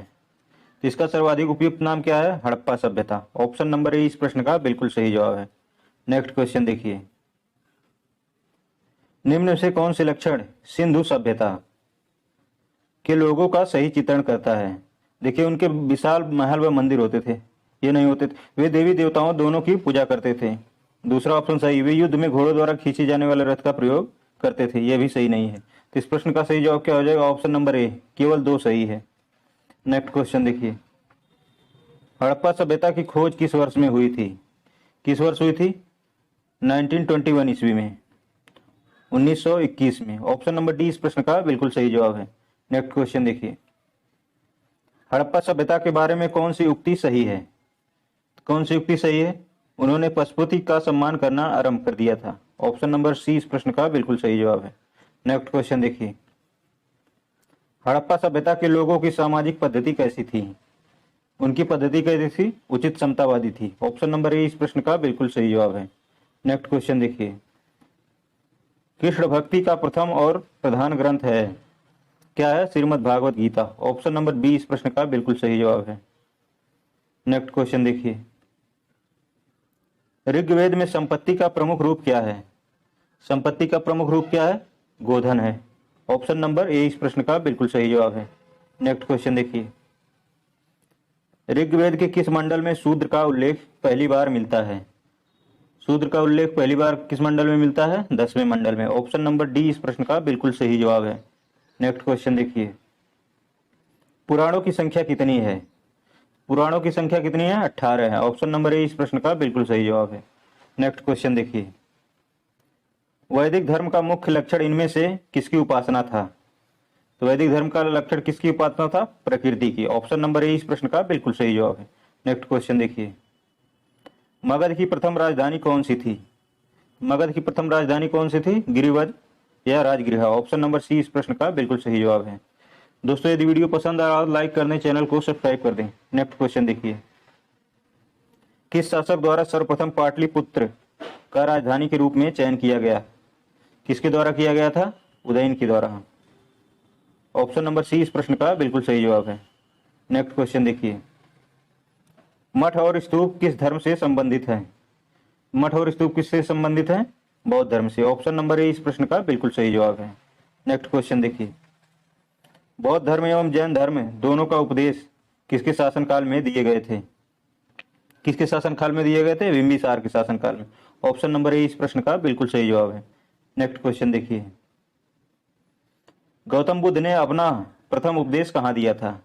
तो इसका सर्वाधिक उपयुक्त नाम क्या है? हड़प्पा सभ्यता। ऑप्शन नंबर ए इस प्रश्न का बिल्कुल सही जवाब है। नेक्स्ट क्वेश्चन देखिए। निम्न में से कौन से लक्षण सिंधु सभ्यता के लोगों का सही चित्रण करता है। देखिए, उनके विशाल महल व मंदिर होते थे, ये नहीं होते थे। वे देवी देवताओं दोनों की पूजा करते थे। दूसरा ऑप्शन सही, वे युद्ध में घोड़ों द्वारा खींचे जाने वाले रथ का प्रयोग करते थे, यह भी सही नहीं है। तो इस प्रश्न का सही जवाब क्या हो जाएगा? ऑप्शन नंबर ए, केवल 2 सही है। नेक्स्ट क्वेश्चन देखिए, हड़प्पा सभ्यता की खोज किस वर्ष में हुई थी? किस वर्ष हुई थी? 1921 ईस्वी में, 1921 में। ऑप्शन नंबर डी इस प्रश्न का बिल्कुल सही जवाब है। नेक्स्ट क्वेश्चन देखिए, हड़प्पा सभ्यता के बारे में कौन सी उक्ति सही है? कौन सी उक्ति सही है? उन्होंने पशुपति का सम्मान करना आरंभ कर दिया था। ऑप्शन नंबर सी इस प्रश्न का बिल्कुल सही जवाब है। नेक्स्ट क्वेश्चन देखिए, हड़प्पा सभ्यता के लोगों की सामाजिक पद्धति कैसी थी? उनकी पद्धति कैसी थी? उचित समतावादी थी। ऑप्शन नंबर ए इस प्रश्न का बिल्कुल सही जवाब है। नेक्स्ट क्वेश्चन देखिए, कृष्ण भक्ति का प्रथम और प्रधान ग्रंथ है, क्या है? Shrimad Bhagavad Gita. Option number B इस प्रश्न का बिल्कुल सही जवाब है। नेक्स्ट क्वेश्चन देखिए, ऋग्वेद में संपत्ति का प्रमुख रूप क्या है? संपत्ति का प्रमुख रूप क्या है? गोधन है। ऑप्शन नंबर ए इस प्रश्न का बिल्कुल सही जवाब है। नेक्स्ट क्वेश्चन देखिए, ऋग्वेद के किस मंडल में शूद्र का उल्लेख पहली बार मिलता है? शूद्र का उल्लेख पहली बार किस मंडल में मिलता है? 10वें मंडल में। ऑप्शन नंबर डी इस प्रश्न का बिल्कुल सही जवाब है। नेक्स्ट क्वेश्चन देखिए, पुराणों की संख्या कितनी है? पुराणों की संख्या कितनी है? 18 है। ऑप्शन नंबर ए इस प्रश्न का बिल्कुल सही जवाब है। नेक्स्ट क्वेश्चन देखिए, वैदिक धर्म का मुख्य लक्षण इनमें से किसकी उपासना था? तो वैदिक धर्म का लक्षण किसकी उपासना था? प्रकृति की। ऑप्शन नंबर ए इस प्रश्न का बिल्कुल सही जवाब है। नेक्स्ट क्वेश्चन देखिए, मगध की प्रथम राजधानी कौन सी थी? मगध की प्रथम राजधानी कौन सी थी? गिरिवध या राजगृह? ऑप्शन नंबर सी इस प्रश्न का बिल्कुल सही जवाब है। दोस्तों, यदि वीडियो पसंद आया तो लाइक कर दें, चैनल को सब्सक्राइब कर दें। नेक्स्ट क्वेश्चन देखिए, किस शासक द्वारा सर्वप्रथम पाटलिपुत्र का राजधानी के रूप में चयन किया गया? किसके द्वारा किया गया था? उदयन के द्वारा। ऑप्शन नंबर सी इस प्रश्न का बिल्कुल सही जवाब है। नेक्स्ट क्वेश्चन देखिए, मठ और स्तूप किस धर्म से संबंधित है? मठ और स्तूप किससे संबंधित है? बौद्ध धर्म से। ऑप्शन नंबर ए इस प्रश्न का बिल्कुल सही जवाब है। नेक्स्ट क्वेश्चन देखिए, बौद्ध धर्म एवं जैन धर्म दोनों का उपदेश किसके शासनकाल में दिए गए थे? किसके शासनकाल में दिए गए थे? बिंबिसार के शासनकाल में। ऑप्शन नंबर ए इस प्रश्न का बिल्कुल सही जवाब है। नेक्स्ट क्वेश्चन देखिए, गौतम बुद्ध ने अपना प्रथम उपदेश कहाँ दिया था?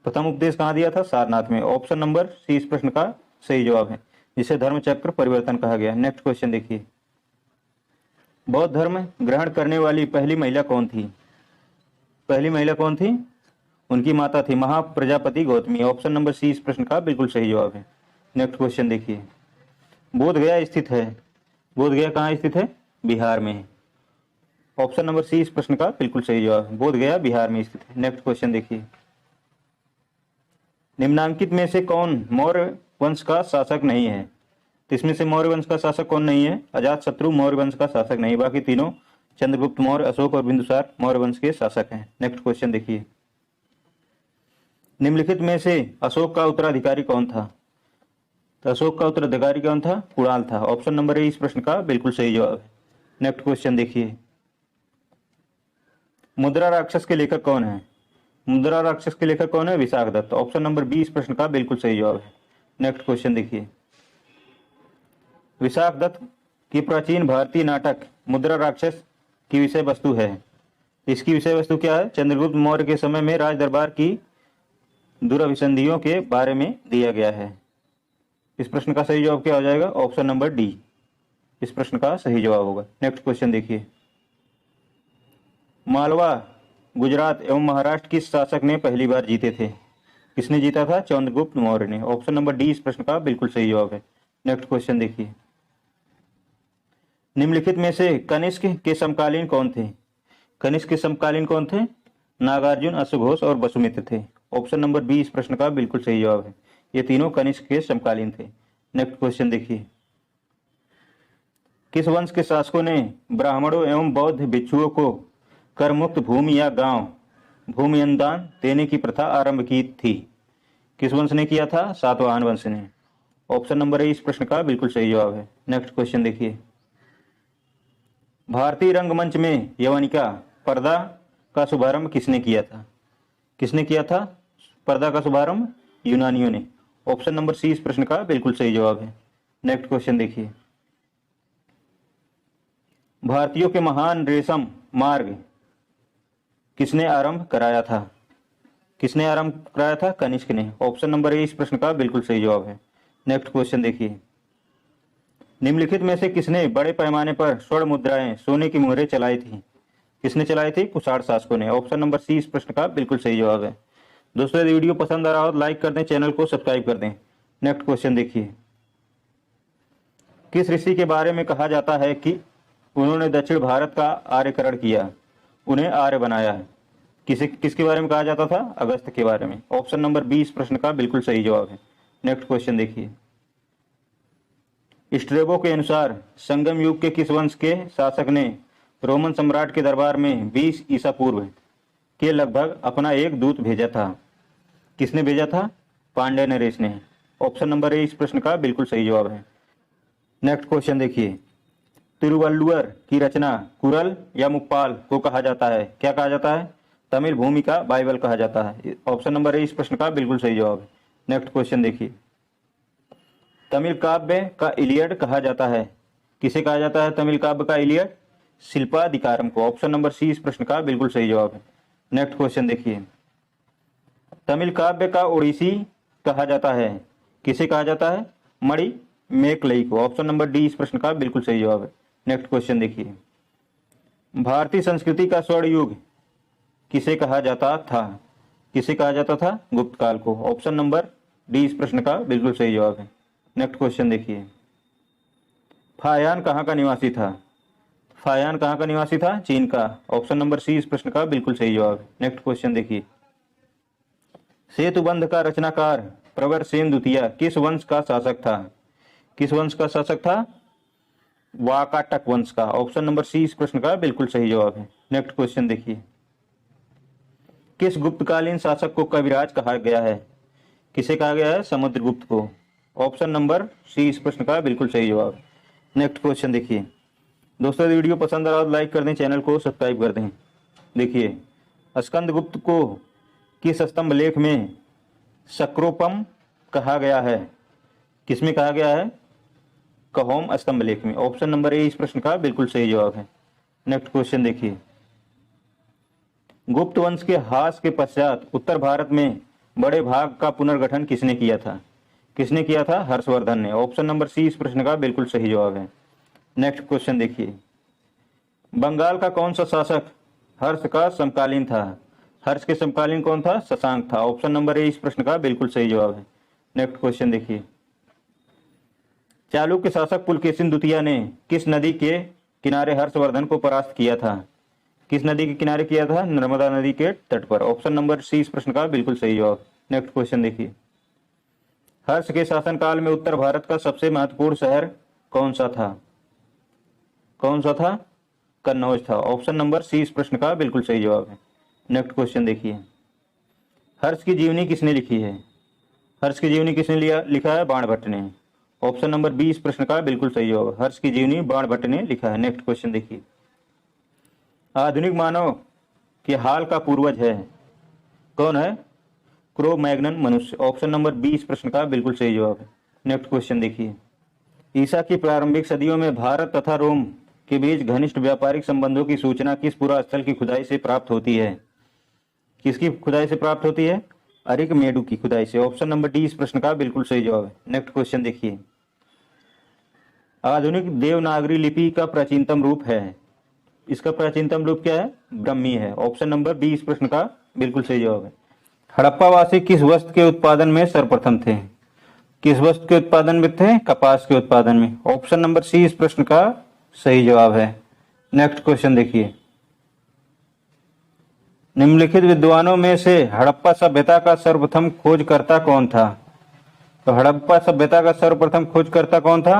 प्रथम उपदेश कहाँ दिया था? सारनाथ में। ऑप्शन नंबर सी इस प्रश्न का सही जवाब है, जिसे धर्म चक्र परिवर्तन कहा गया। नेक्स्ट क्वेश्चन देखिए, बौद्ध धर्म ग्रहण करने वाली पहली महिला कौन थी? पहली महिला कौन थी? उनकी माता थी Mahaprajapati Gautami. Option number C इस प्रश्न का बिल्कुल सही जवाब है। नेक्स्ट क्वेश्चन देखिए, बोध गया स्थित है, बोध गया कहाँ स्थित है? बिहार में। ऑप्शन नंबर सी इस प्रश्न का बिल्कुल सही जवाब है, बोध गया बिहार में स्थित है। नेक्स्ट क्वेश्चन देखिए, निम्नांकित में से कौन मौर्य वंश का शासक नहीं है? तो इसमें से मौर्य वंश का शासक कौन नहीं है? अजातशत्रु मौर्य वंश का शासक नहीं, बाकी तीनों चंद्रगुप्त मौर्य, अशोक और बिंदुसार मौर्य वंश के शासक हैं। नेक्स्ट क्वेश्चन देखिए, निम्नलिखित में से अशोक का उत्तराधिकारी कौन था? तो अशोक का उत्तराधिकारी कौन था? कुणाल था। ऑप्शन नंबर ए इस प्रश्न का बिल्कुल सही जवाब है। नेक्स्ट क्वेश्चन देखिए, मुद्रा राक्षस के लेखक कौन है? मुद्रा राक्षस के लेखक कौन है? विशाखदत्त। ऑप्शन नंबर बी इस प्रश्न का बिल्कुल सही जवाब है। नेक्स्ट क्वेश्चन देखिए, विशाखदत्त की प्राचीन भारतीय नाटक मुद्रा राक्षस की विषय वस्तु है। इसकी विषय वस्तु क्या है? चंद्रगुप्त मौर्य के समय में राज दरबार की दुराभिसंधियों के बारे में दिया गया है। इस प्रश्न का सही जवाब क्या हो जाएगा? ऑप्शन नंबर डी इस प्रश्न का सही जवाब होगा। नेक्स्ट क्वेश्चन देखिए, मालवा, गुजरात एवं महाराष्ट्र किस शासक ने पहली बार जीते थे? किसने जीता था? चंद्रगुप्त मौर्य ने। ऑप्शन नंबर डी इस प्रश्न का बिल्कुल सही जवाब है। नेक्स्ट क्वेश्चन देखिए, निम्नलिखित में से कनिष्क के समकालीन कौन थे? कनिष्क के समकालीन कौन थे? नागार्जुन, अश्वघोष और वसुमित्र थे। ऑप्शन नंबर बी इस प्रश्न का बिल्कुल सही जवाब है, ये तीनों कनिष्क के समकालीन थे। नेक्स्ट क्वेश्चन देखिए, किस वंश के शासकों ने ब्राह्मणों एवं बौद्ध भिक्षुओं को कर मुक्त भूमि या गांव भूमि अनुदान देने की प्रथा आरंभ की थी? किस वंश ने किया था? सातवाहन वंश ने। ऑप्शन नंबर ए इस प्रश्न का बिल्कुल सही जवाब है। नेक्स्ट क्वेश्चन देखिए, भारतीय रंगमंच में यवनिका पर्दा का शुभारंभ किसने किया था? किसने किया था पर्दा का शुभारंभ? यूनानियों ने। ऑप्शन नंबर सी इस प्रश्न का बिल्कुल सही जवाब है। नेक्स्ट क्वेश्चन देखिए, भारतीयों के महान रेशम मार्ग किसने आरंभ कराया था? किसने आरंभ कराया था? कनिष्क ने। ऑप्शन नंबर ए इस प्रश्न का बिल्कुल सही जवाब है। नेक्स्ट क्वेश्चन देखिए, निम्नलिखित में से किसने बड़े पैमाने पर स्वर्ण मुद्राएं सोने की मोहरें चलाई थी? किसने चलाई थी? कुषाण शासकों ने। ऑप्शन नंबर सी इस प्रश्न का बिल्कुल सही जवाब है। दोस्तों यदि वीडियो पसंद आ रहा हो तो लाइक कर दें, चैनल को सब्सक्राइब कर दें। नेक्स्ट क्वेश्चन देखिए, किस ऋषि के बारे में कहा जाता है कि उन्होंने दक्षिण भारत का आर्यकरण किया, उन्हें आर्य बनाया है? किसके बारे में कहा जाता था? अगस्त्य के बारे में। ऑप्शन नंबर बी इस प्रश्न का बिल्कुल सही जवाब है। नेक्स्ट क्वेश्चन देखिए, स्ट्रेबो के अनुसार संगम युग के किस वंश के शासक ने रोमन सम्राट के दरबार में 20 ईसा पूर्व के लगभग अपना एक दूत भेजा था? किसने भेजा था? पांड्य नरेश ने। ऑप्शन नंबर ए इस प्रश्न का बिल्कुल सही जवाब है। नेक्स्ट क्वेश्चन देखिए, तिरुवल्लुवर की रचना कुरल या मुक्पाल को कहा जाता है? क्या कहा जाता है? तमिल भूमि का बाइबल कहा जाता है। ऑप्शन नंबर ए इस प्रश्न का बिल्कुल सही जवाब है। नेक्स्ट क्वेश्चन देखिए, तमिल काव्य का इलियड कहा जाता है? किसे कहा जाता है तमिल काव्य का इलियड? शिल्पाधिकारम को। ऑप्शन नंबर सी इस प्रश्न का बिल्कुल सही जवाब है। नेक्स्ट क्वेश्चन देखिए, तमिल काव्य का ओडिसी कहा जाता है? किसे कहा जाता है? मणि मेकलई को। ऑप्शन नंबर डी इस प्रश्न का बिल्कुल सही जवाब है। नेक्स्ट क्वेश्चन देखिए, भारतीय संस्कृति का स्वर्ण युग किसे कहा जाता था? किसे कहा जाता था? गुप्त काल को। ऑप्शन नंबर डी इस प्रश्न का बिल्कुल सही जवाब है। नेक्स्ट क्वेश्चन देखिए, फायान कहाँ का निवासी था? फायान कहाँ का निवासी था? चीन का। ऑप्शन नंबर सी इस प्रश्न का बिल्कुल सही जवाब है। नेक्स्ट क्वेश्चन देखिए, सेतुबंध का रचनाकार प्रवरसेन द्वितीय किस वंश का शासक था? किस वंश का शासक था? वाकाटक वंश का। ऑप्शन नंबर सी इस प्रश्न का बिल्कुल सही जवाब है। नेक्स्ट क्वेश्चन देखिए, किस गुप्तकालीन शासक को कविराज कहा गया है? किसे कहा गया है? समुद्रगुप्त को। ऑप्शन नंबर सी इस प्रश्न का बिल्कुल सही जवाब। नेक्स्ट क्वेश्चन देखिए, दोस्तों वीडियो पसंद आ रहा तो लाइक कर दें, चैनल को सब्सक्राइब कर दें। देखिए, स्कंदगुप्त को किस स्तंभ लेख में सक्रोपम कहा गया है? किसमें कहा गया है? कहोम स्तंभ लेख में। ऑप्शन नंबर ए इस प्रश्न का बिल्कुल सही जवाब है। नेक्स्ट क्वेश्चन देखिए, गुप्त वंश के ह्रास के पश्चात उत्तर भारत में बड़े भाग का पुनर्गठन किसने किया था? किसने किया था? हर्षवर्धन ने। ऑप्शन नंबर सी इस प्रश्न का बिल्कुल सही जवाब है। नेक्स्ट क्वेश्चन देखिए, बंगाल का कौन सा शासक हर्ष का समकालीन था? हर्ष के समकालीन कौन था? शशांक था। ऑप्शन नंबर ए इस प्रश्न का बिल्कुल सही जवाब है। नेक्स्ट क्वेश्चन देखिए, चालुक्य शासक पुलकेशिन द्वितीय ने किस नदी के किनारे हर्षवर्धन को परास्त किया था? किस नदी के किनारे किया था? नर्मदा नदी के तट पर। ऑप्शन नंबर सी इस प्रश्न का बिल्कुल सही जवाब। नेक्स्ट क्वेश्चन देखिए, हर्ष के शासनकाल में उत्तर भारत का सबसे महत्वपूर्ण शहर कौन सा था? कौन सा था? कन्नौज था। ऑप्शन नंबर सी इस प्रश्न का बिल्कुल सही जवाब है। नेक्स्ट क्वेश्चन देखिए, हर्ष की जीवनी किसने लिखी है? हर्ष की जीवनी किसने लिखा है? बाणभट्ट ने। ऑप्शन नंबर बी इस प्रश्न का बिल्कुल सही जवाब। हर्ष की जीवनी बाणभट्ट ने लिखा है। नेक्स्ट क्वेश्चन देखिए, आधुनिक मानव के हाल का पूर्वज है कौन है? क्रो मैग्नन मनुष्य। ऑप्शन नंबर बी इस प्रश्न का बिल्कुल सही जवाब है। नेक्स्ट क्वेश्चन देखिए, ईसा की प्रारंभिक सदियों में भारत तथा रोम के बीच घनिष्ठ व्यापारिक संबंधों की सूचना किस पुरा स्थल की खुदाई से प्राप्त होती है? किसकी खुदाई से प्राप्त होती है? अरिकमेडु की खुदाई से। ऑप्शन नंबर डी इस प्रश्न का बिल्कुल सही जवाब है। नेक्स्ट क्वेश्चन देखिए, आधुनिक देवनागरी लिपि का प्राचीनतम रूप है? इसका प्राचीनतम रूप क्या है? ब्रह्मी है। ऑप्शन नंबर बी इस प्रश्न का बिल्कुल सही जवाब है। हड़प्पावासी किस वस्त्र के उत्पादन में सर्वप्रथम थे? किस वस्त्र के उत्पादन में थे? कपास के उत्पादन में। ऑप्शन नंबर सी इस प्रश्न का सही जवाब है। नेक्स्ट क्वेश्चन देखिए, निम्नलिखित विद्वानों में से हड़प्पा सभ्यता का सर्वप्रथम खोजकर्ता कौन था? तो हड़प्पा सभ्यता का सर्वप्रथम खोजकर्ता कौन था?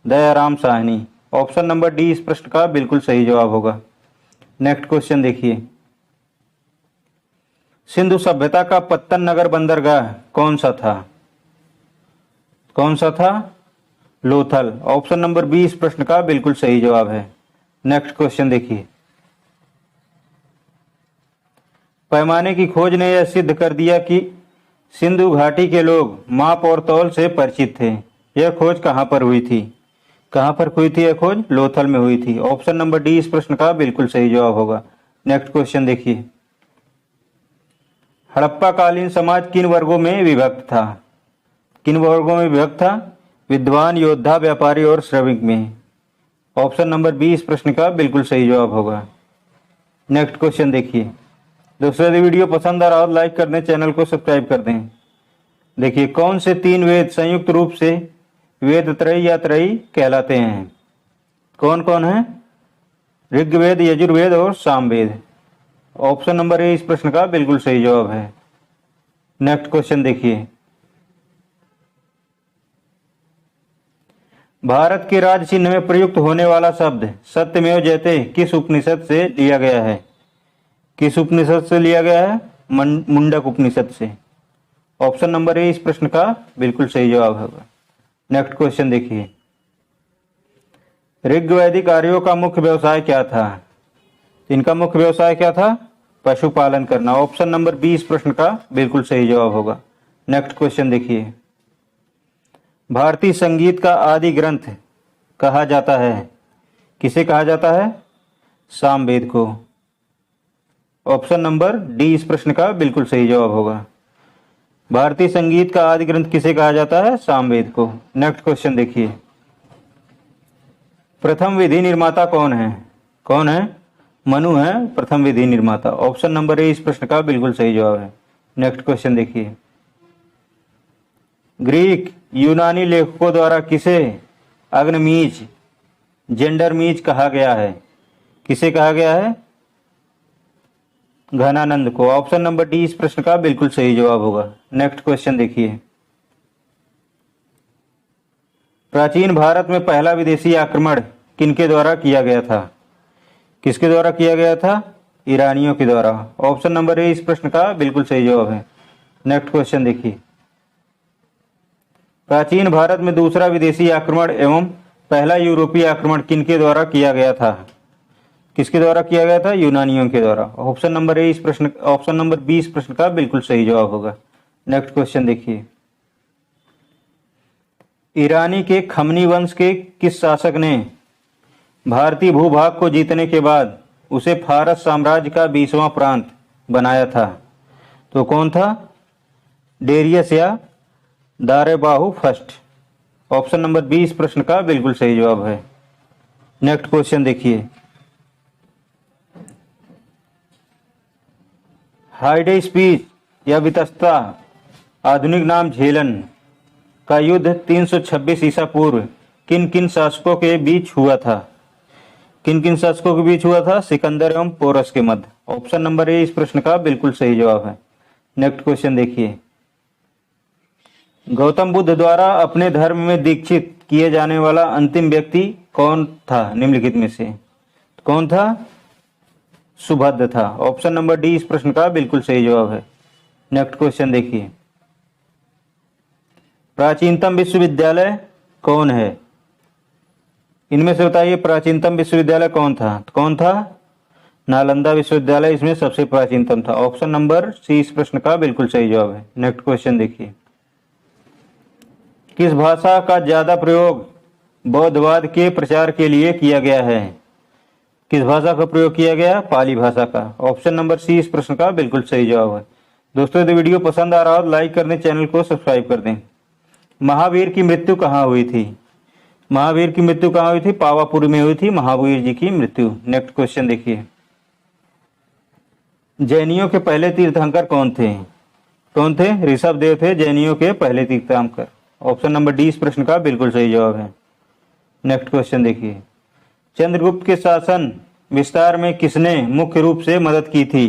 Dayaram Sahni. Option number D इस प्रश्न का बिल्कुल सही जवाब होगा। नेक्स्ट क्वेश्चन देखिए, सिंधु सभ्यता का पत्तन नगर बंदरगाह कौन सा था? कौन सा था? लोथल। ऑप्शन नंबर बी इस प्रश्न का बिल्कुल सही जवाब है। नेक्स्ट क्वेश्चन देखिए, पैमाने की खोज ने यह सिद्ध कर दिया कि सिंधु घाटी के लोग माप और तौल से परिचित थे। यह खोज कहाँ पर हुई थी? कहाँ पर हुई थी यह खोज? लोथल में हुई थी। ऑप्शन नंबर डी इस प्रश्न का बिल्कुल सही जवाब होगा। नेक्स्ट क्वेश्चन देखिए, हड़प्पा कालीन समाज किन वर्गों में विभक्त था? किन वर्गों में विभक्त था? विद्वान, योद्धा, व्यापारी और श्रमिक में। ऑप्शन नंबर बी इस प्रश्न का बिल्कुल सही जवाब होगा। नेक्स्ट क्वेश्चन देखिए, दोस्तों यदि वीडियो पसंद आ रहा हो लाइक कर दें, चैनल को सब्सक्राइब कर दें। देखिए, कौन से तीन वेद संयुक्त रूप से वेद त्रयी या त्रयी कहलाते हैं? कौन कौन है? ऋग्वेद, यजुर्वेद और सामवेद। ऑप्शन नंबर ए इस प्रश्न का बिल्कुल सही जवाब है। नेक्स्ट क्वेश्चन देखिए, भारत के राज चिन्ह में प्रयुक्त होने वाला शब्द सत्यमेव जयते किस उपनिषद से लिया गया है? किस उपनिषद से लिया गया है? मुंडक उपनिषद से। ऑप्शन नंबर ए इस प्रश्न का बिल्कुल सही जवाब होगा। नेक्स्ट क्वेश्चन देखिए, ऋग्वैदिक आर्यों का मुख्य व्यवसाय क्या था? इनका मुख्य व्यवसाय क्या था? पशुपालन करना। ऑप्शन नंबर बी इस प्रश्न का बिल्कुल सही जवाब होगा। नेक्स्ट क्वेश्चन देखिए, भारतीय संगीत का आदि ग्रंथ कहा जाता है? किसे कहा जाता है? सामवेद को। ऑप्शन नंबर डी इस प्रश्न का बिल्कुल सही जवाब होगा। भारतीय संगीत का आदि ग्रंथ किसे कहा जाता है? सामवेद को। नेक्स्ट क्वेश्चन देखिए, प्रथम विधि निर्माता कौन है? कौन है? मनु है प्रथम विधि निर्माता। ऑप्शन नंबर ए इस प्रश्न का बिल्कुल सही जवाब है। नेक्स्ट क्वेश्चन देखिए, ग्रीक यूनानी लेखकों द्वारा किसे अग्निमीज, जेंडरमीज कहा गया है? किसे कहा गया है? घनानंद को। ऑप्शन नंबर डी इस प्रश्न का बिल्कुल सही जवाब होगा। नेक्स्ट क्वेश्चन देखिए, प्राचीन भारत में पहला विदेशी आक्रमण किनके द्वारा किया गया था? किसके द्वारा किया गया था? ईरानियों के द्वारा। ऑप्शन नंबर ए इस प्रश्न का बिल्कुल सही जवाब है। नेक्स्ट क्वेश्चन देखिए, प्राचीन भारत में दूसरा विदेशी आक्रमण एवं पहला यूरोपीय आक्रमण किनके द्वारा किया गया था? किसके द्वारा किया गया था? यूनानियों के द्वारा। ऑप्शन नंबर ए इस प्रश्न, ऑप्शन नंबर बी इस प्रश्न का बिल्कुल सही जवाब होगा। नेक्स्ट क्वेश्चन देखिए, ईरानी के खमनी वंश के किस शासक ने भारतीय भूभाग को जीतने के बाद उसे फारस साम्राज्य का 20वां प्रांत बनाया था? तो कौन था? डेरियस या दारेबाहु फर्स्ट। ऑप्शन नंबर बी इस प्रश्न का बिल्कुल सही जवाब है। नेक्स्ट क्वेश्चन देखिए, हाइडे स्पीच या वितस्ता आधुनिक नाम झेलन का युद्ध 326 ईसा पूर्व किन किन शासकों के बीच हुआ था? किन किन शासकों के बीच हुआ था? सिकंदर एवं पोरस के मध्य। ऑप्शन नंबर ए इस प्रश्न का बिल्कुल सही जवाब है। नेक्स्ट क्वेश्चन देखिए, गौतम बुद्ध द्वारा अपने धर्म में दीक्षित किए जाने वाला अंतिम व्यक्ति कौन था निम्नलिखित में से? कौन था? सुभद्र था। ऑप्शन नंबर डी इस प्रश्न का बिल्कुल सही जवाब है। नेक्स्ट क्वेश्चन देखिए, प्राचीनतम विश्वविद्यालय कौन है? इनमें से बताइए प्राचीनतम विश्वविद्यालय कौन था? कौन था? नालंदा विश्वविद्यालय इसमें सबसे प्राचीनतम था। ऑप्शन नंबर सी इस प्रश्न का बिल्कुल सही जवाब है। नेक्स्ट क्वेश्चन देखिए, किस भाषा का ज्यादा प्रयोग बौद्धवाद के प्रचार के लिए किया गया है? किस भाषा का प्रयोग किया गया? पाली भाषा का। ऑप्शन नंबर सी इस प्रश्न का बिल्कुल सही जवाब है। दोस्तों यदि वीडियो पसंद आ रहा हो लाइक कर दें, चैनल को सब्सक्राइब कर दें। महावीर की मृत्यु कहाँ हुई थी? महावीर की मृत्यु कहाँ हुई थी? पावापुरी में हुई थी महावीर जी की मृत्यु। नेक्स्ट क्वेश्चन देखिए, जैनियों के पहले तीर्थंकर कौन थे? कौन थे? ऋषभ देव थे जैनियों के पहले तीर्थंकर। ऑप्शन नंबर डी इस प्रश्न का बिल्कुल सही जवाब है। नेक्स्ट क्वेश्चन देखिए, चंद्रगुप्त के शासन विस्तार में किसने मुख्य रूप से मदद की थी?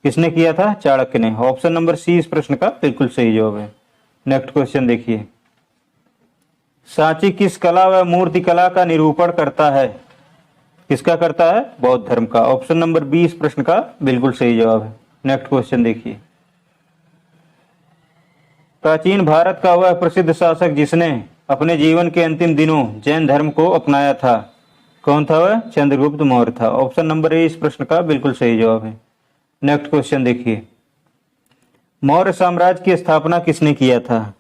किसने किया था? चाणक्य ने। ऑप्शन नंबर सी इस प्रश्न का बिल्कुल सही जवाब है। नेक्स्ट क्वेश्चन देखिए, सांची किस कला व मूर्ति कला का निरूपण करता है? किसका करता है? बौद्ध धर्म का। ऑप्शन नंबर बी इस प्रश्न का बिल्कुल सही जवाब है। नेक्स्ट क्वेश्चन देखिए, प्राचीन भारत का वह प्रसिद्ध शासक जिसने अपने जीवन के अंतिम दिनों जैन धर्म को अपनाया था, कौन था वह? चंद्रगुप्त मौर्य था। ऑप्शन नंबर ए इस प्रश्न का बिल्कुल सही जवाब है। नेक्स्ट क्वेश्चन देखिए, मौर्य साम्राज्य की स्थापना किसने किया था?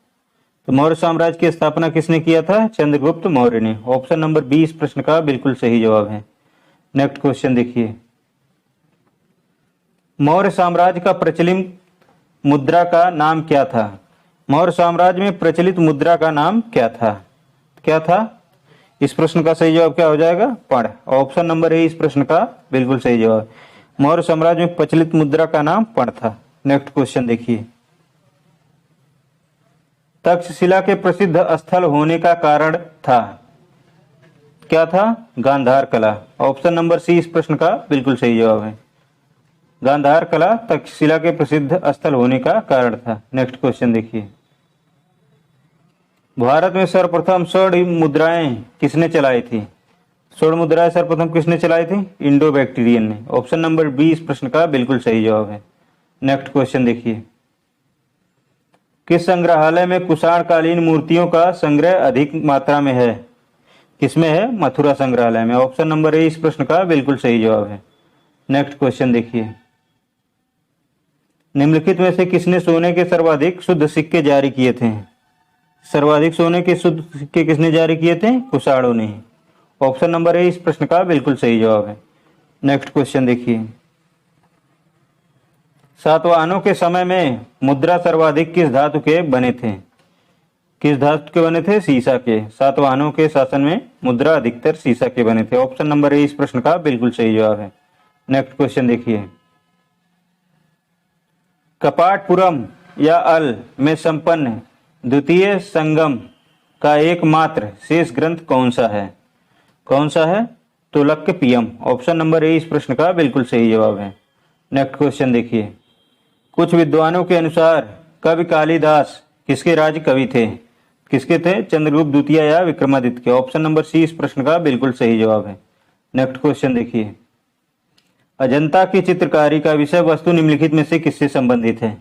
तो मौर्य साम्राज्य की स्थापना किसने किया था? चंद्रगुप्त मौर्य ने। ऑप्शन नंबर 20 प्रश्न का बिल्कुल सही जवाब है। नेक्स्ट क्वेश्चन देखिए, मौर्य साम्राज्य का प्रचलित मुद्रा का नाम क्या था? मौर्य साम्राज्य में प्रचलित मुद्रा का नाम क्या था? क्या था? इस प्रश्न का सही जवाब क्या हो जाएगा? पढ़। ऑप्शन नंबर ए इस प्रश्न का बिल्कुल सही जवाब। मौर्य साम्राज्य में प्रचलित मुद्रा का नाम पढ़ था। नेक्स्ट क्वेश्चन देखिए, तक्षशिला के प्रसिद्ध स्थल होने का कारण था? क्या था? गांधार कला। ऑप्शन नंबर सी इस प्रश्न का बिल्कुल सही जवाब है। गांधार कला तक्षशिला के प्रसिद्ध स्थल होने का कारण था। नेक्स्ट क्वेश्चन देखिए, भारत में सर्वप्रथम स्वर्ण मुद्राएं किसने चलाई थी? स्वर्ण मुद्राएं सर्वप्रथम किसने चलाई थी? इंडो बैक्टीरियन ने। ऑप्शन नंबर 20 प्रश्न का बिल्कुल सही जवाब है। नेक्स्ट क्वेश्चन देखिए, किस संग्रहालय में कुषाणकालीन मूर्तियों का संग्रह अधिक मात्रा में है? किसमें है? मथुरा संग्रहालय में। ऑप्शन नंबर ए इस प्रश्न का बिल्कुल सही जवाब है। नेक्स्ट क्वेश्चन देखिए, निम्नलिखित में से किसने सोने के सर्वाधिक शुद्ध सिक्के जारी किए थे? सर्वाधिक सोने के शुद्ध सिक्के किसने जारी किए थे? कुषाणों ने। ऑप्शन नंबर ए इस प्रश्न का बिल्कुल सही जवाब है। नेक्स्ट क्वेश्चन देखिए, सातवाहनों के समय में मुद्रा सर्वाधिक किस धातु के बने थे? किस धातु के बने थे? सीसा के। सातवाहनों के शासन में मुद्रा अधिकतर सीसा के बने थे। ऑप्शन नंबर ए इस प्रश्न का बिल्कुल सही जवाब है। नेक्स्ट क्वेश्चन देखिए, कपाटपुरम या अल में संपन्न द्वितीय संगम का एकमात्र शेष ग्रंथ कौन सा है? कौन सा है? तुलक्कपियम। ऑप्शन नंबर ए इस प्रश्न का बिल्कुल सही जवाब है। नेक्स्ट क्वेश्चन देखिए, कुछ विद्वानों के अनुसार कवि कालिदास किसके राज्य कवि थे? किसके थे? चंद्रगुप्त द्वितीय या विक्रमादित्य के। ऑप्शन नंबर सी इस प्रश्न का बिल्कुल सही जवाब है। नेक्स्ट क्वेश्चन देखिए, अजंता की चित्रकारी का विषय वस्तु निम्नलिखित में से किससे संबंधित है?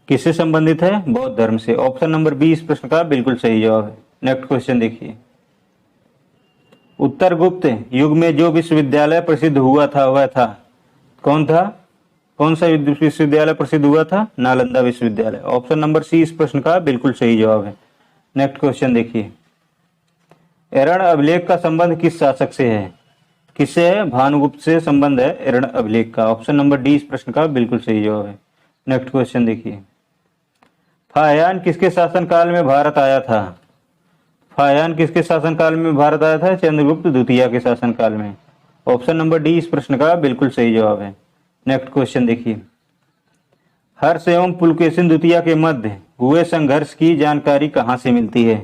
किससे संबंधित है? बौद्ध धर्म से। ऑप्शन नंबर 20 प्रश्न का बिल्कुल सही जवाब है। नेक्स्ट क्वेश्चन देखिए, उत्तर गुप्त युग में जो विश्वविद्यालय प्रसिद्ध हुआ था वह था? कौन था? कौन सा विश्वविद्यालय प्रसिद्ध हुआ था? नालंदा विश्वविद्यालय। ऑप्शन नंबर सी इस प्रश्न का बिल्कुल सही जवाब है। नेक्स्ट क्वेश्चन देखिए, एरण अभिलेख का संबंध किस शासक से है? किससे है? भानुगुप्त से संबंध है एरण अभिलेख का। ऑप्शन नंबर डी इस प्रश्न का बिल्कुल सही जवाब है। नेक्स्ट क्वेश्चन देखिए, फाहियान किसके शासनकाल में भारत आया था? फाहियान किसके शासनकाल में भारत आया था? चंद्रगुप्त द्वितीय के शासनकाल में। ऑप्शन नंबर डी इस प्रश्न का बिल्कुल सही जवाब है। नेक्स्ट क्वेश्चन देखिए, हर्ष एवं पुलकेशिन द्वितीय के मध्य हुए संघर्ष की जानकारी कहाँ से मिलती है?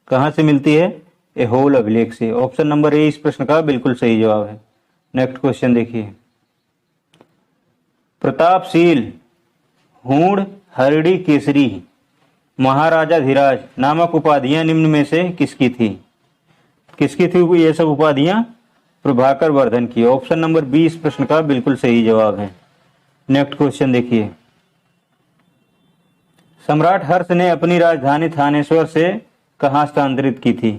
कहाँ से मिलती है? ऐहोल अभिलेख से। ऑप्शन नंबर ए इस प्रश्न का बिल्कुल सही जवाब है। नेक्स्ट क्वेश्चन देखिए, प्रतापशील हूण हरिणी केसरी महाराजा धीराज नामक उपाधियां निम्न में से किसकी थी? किसकी थी ये सब उपाधियां? प्रभाकर वर्धन की। ऑप्शन नंबर 20 प्रश्न का बिल्कुल सही जवाब है। नेक्स्ट क्वेश्चन देखिए, सम्राट हर्ष ने अपनी राजधानी थानेश्वर से कहां स्थानांतरित की थी?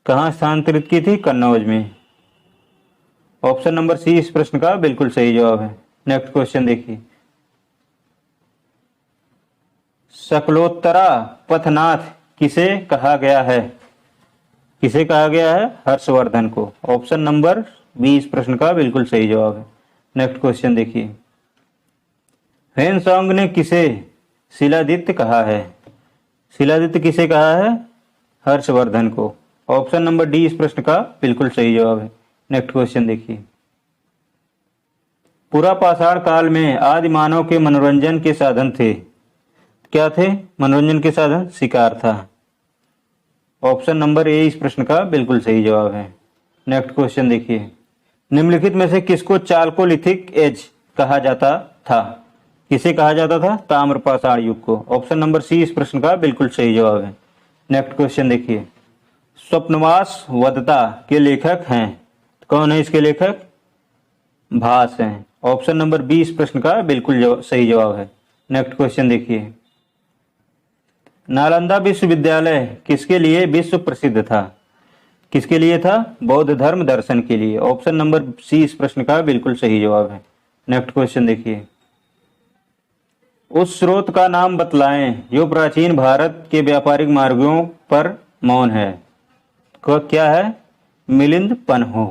कहां स्थानांतरित की थी? कन्नौज में। ऑप्शन नंबर सी इस प्रश्न का बिल्कुल सही जवाब है। नेक्स्ट क्वेश्चन देखिए, शकलोत्तरा पथनाथ किसे कहा गया है? किसे कहा गया है? हर्षवर्धन को। ऑप्शन नंबर 20 प्रश्न का बिल्कुल सही जवाब है। नेक्स्ट क्वेश्चन देखिए, ह्वेनसांग ने किसे शिलादित्य कहा है? शिलादित्य किसे कहा है? हर्षवर्धन को। ऑप्शन नंबर डी इस प्रश्न का बिल्कुल सही जवाब है। नेक्स्ट क्वेश्चन देखिए, पुरापाषाण काल में आदि मानव के मनोरंजन के साधन थे? क्या थे मनोरंजन के साधन? शिकार था। ऑप्शन नंबर ए इस प्रश्न का बिल्कुल सही जवाब है। नेक्स्ट क्वेश्चन देखिए, निम्नलिखित में से किसको चाल्कोलिथिक एज कहा जाता था? किसे कहा जाता था? ताम्रपाषाण युग को। ऑप्शन नंबर सी इस प्रश्न का बिल्कुल सही जवाब है। नेक्स्ट क्वेश्चन देखिए, स्वप्नवास वदता के लेखक हैं? कौन है इसके लेखक? भास हैं। ऑप्शन नंबर 20 प्रश्न का बिल्कुल सही जवाब है। नेक्स्ट क्वेश्चन देखिए, नालंदा विश्वविद्यालय किसके लिए विश्व प्रसिद्ध था? किसके लिए था? बौद्ध धर्म दर्शन के लिए। ऑप्शन नंबर सी इस प्रश्न का बिल्कुल सही जवाब है। नेक्स्ट क्वेश्चन देखिए, उस स्रोत का नाम बतलाएं जो प्राचीन भारत के व्यापारिक मार्गों पर मौन है। क्या है? मिलिंद पन्हो।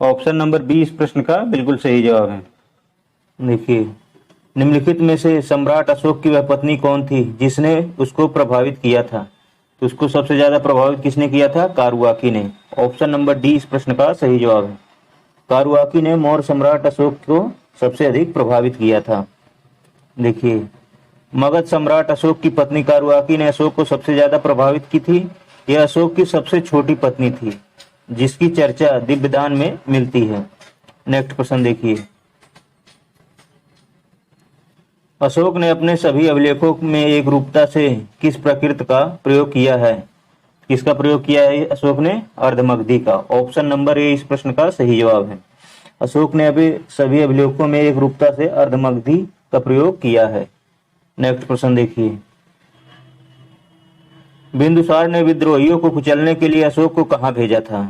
ऑप्शन नंबर 20 प्रश्न का बिल्कुल सही जवाब है। देखिए, निम्नलिखित में से सम्राट अशोक की वह पत्नी कौन थी जिसने उसको प्रभावित किया था? तो उसको सबसे ज्यादा प्रभावित किसने किया था? कारुआकी ने। ऑप्शन नंबर 20 इस प्रश्न का सही जवाब है। कारुआकी ने मौर्य सम्राट अशोक को सबसे अधिक प्रभावित किया था। देखिए, मगध सम्राट अशोक की पत्नी कारुआकी ने अशोक को सबसे ज्यादा प्रभावित की थी। यह अशोक की सबसे छोटी पत्नी थी जिसकी चर्चा दिव्यदान में मिलती है। नेक्स्ट प्रश्न देखिए, अशोक ने अपने सभी अभिलेखों में एक रूपता से किस प्रकृत का प्रयोग किया है? किसका प्रयोग किया है अशोक ने? अर्धमगधी का। ऑप्शन नंबर ए इस प्रश्न का सही जवाब है। अशोक ने अभी सभी अभिलेखों में एक रूपता से अर्धमगधी का प्रयोग किया है। नेक्स्ट प्रश्न देखिए, बिंदुसार ने विद्रोहियों को कुचलने के लिए अशोक को कहां भेजा था?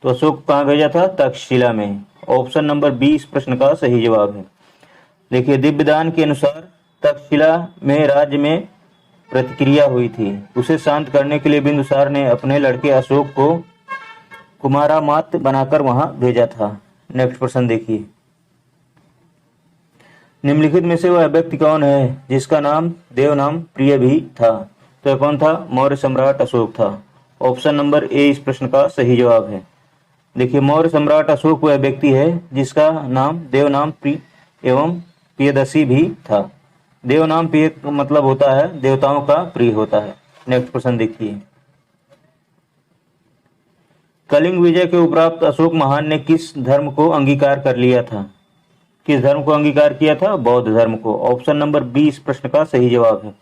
तो अशोक को कहां भेजा था? तक्षशिला में। ऑप्शन नंबर 20 प्रश्न का सही जवाब है। देखिए, दिव्यदान के अनुसार तक्षशिला में राज्य में प्रतिक्रिया हुई थी। उसे शांत करने के लिए बिंदुसार ने अपने लड़के अशोक को कुमारामात्य बनाकर वहां भेजा था। नेक्स्ट प्रश्न देखिए, निम्नलिखित में से वह व्यक्ति कौन है जिसका नाम देवनाम प्रिय भी था? तो कौन था? मौर्य सम्राट अशोक था। ऑप्शन नंबर ए इस प्रश्न का सही जवाब है। देखिए, मौर्य सम्राट अशोक वह व्यक्ति है जिसका नाम देवनाम प्रिय एवं प्रियदर्शी भी था। देवनाम प्रिय का मतलब होता है देवताओं का प्रिय होता है। नेक्स्ट प्रश्न देखिए, कलिंग विजय के उपरांत अशोक महान ने किस धर्म को अंगीकार कर लिया था? किस धर्म को अंगीकार किया था? बौद्ध धर्म को। ऑप्शन नंबर 20 प्रश्न का सही जवाब है।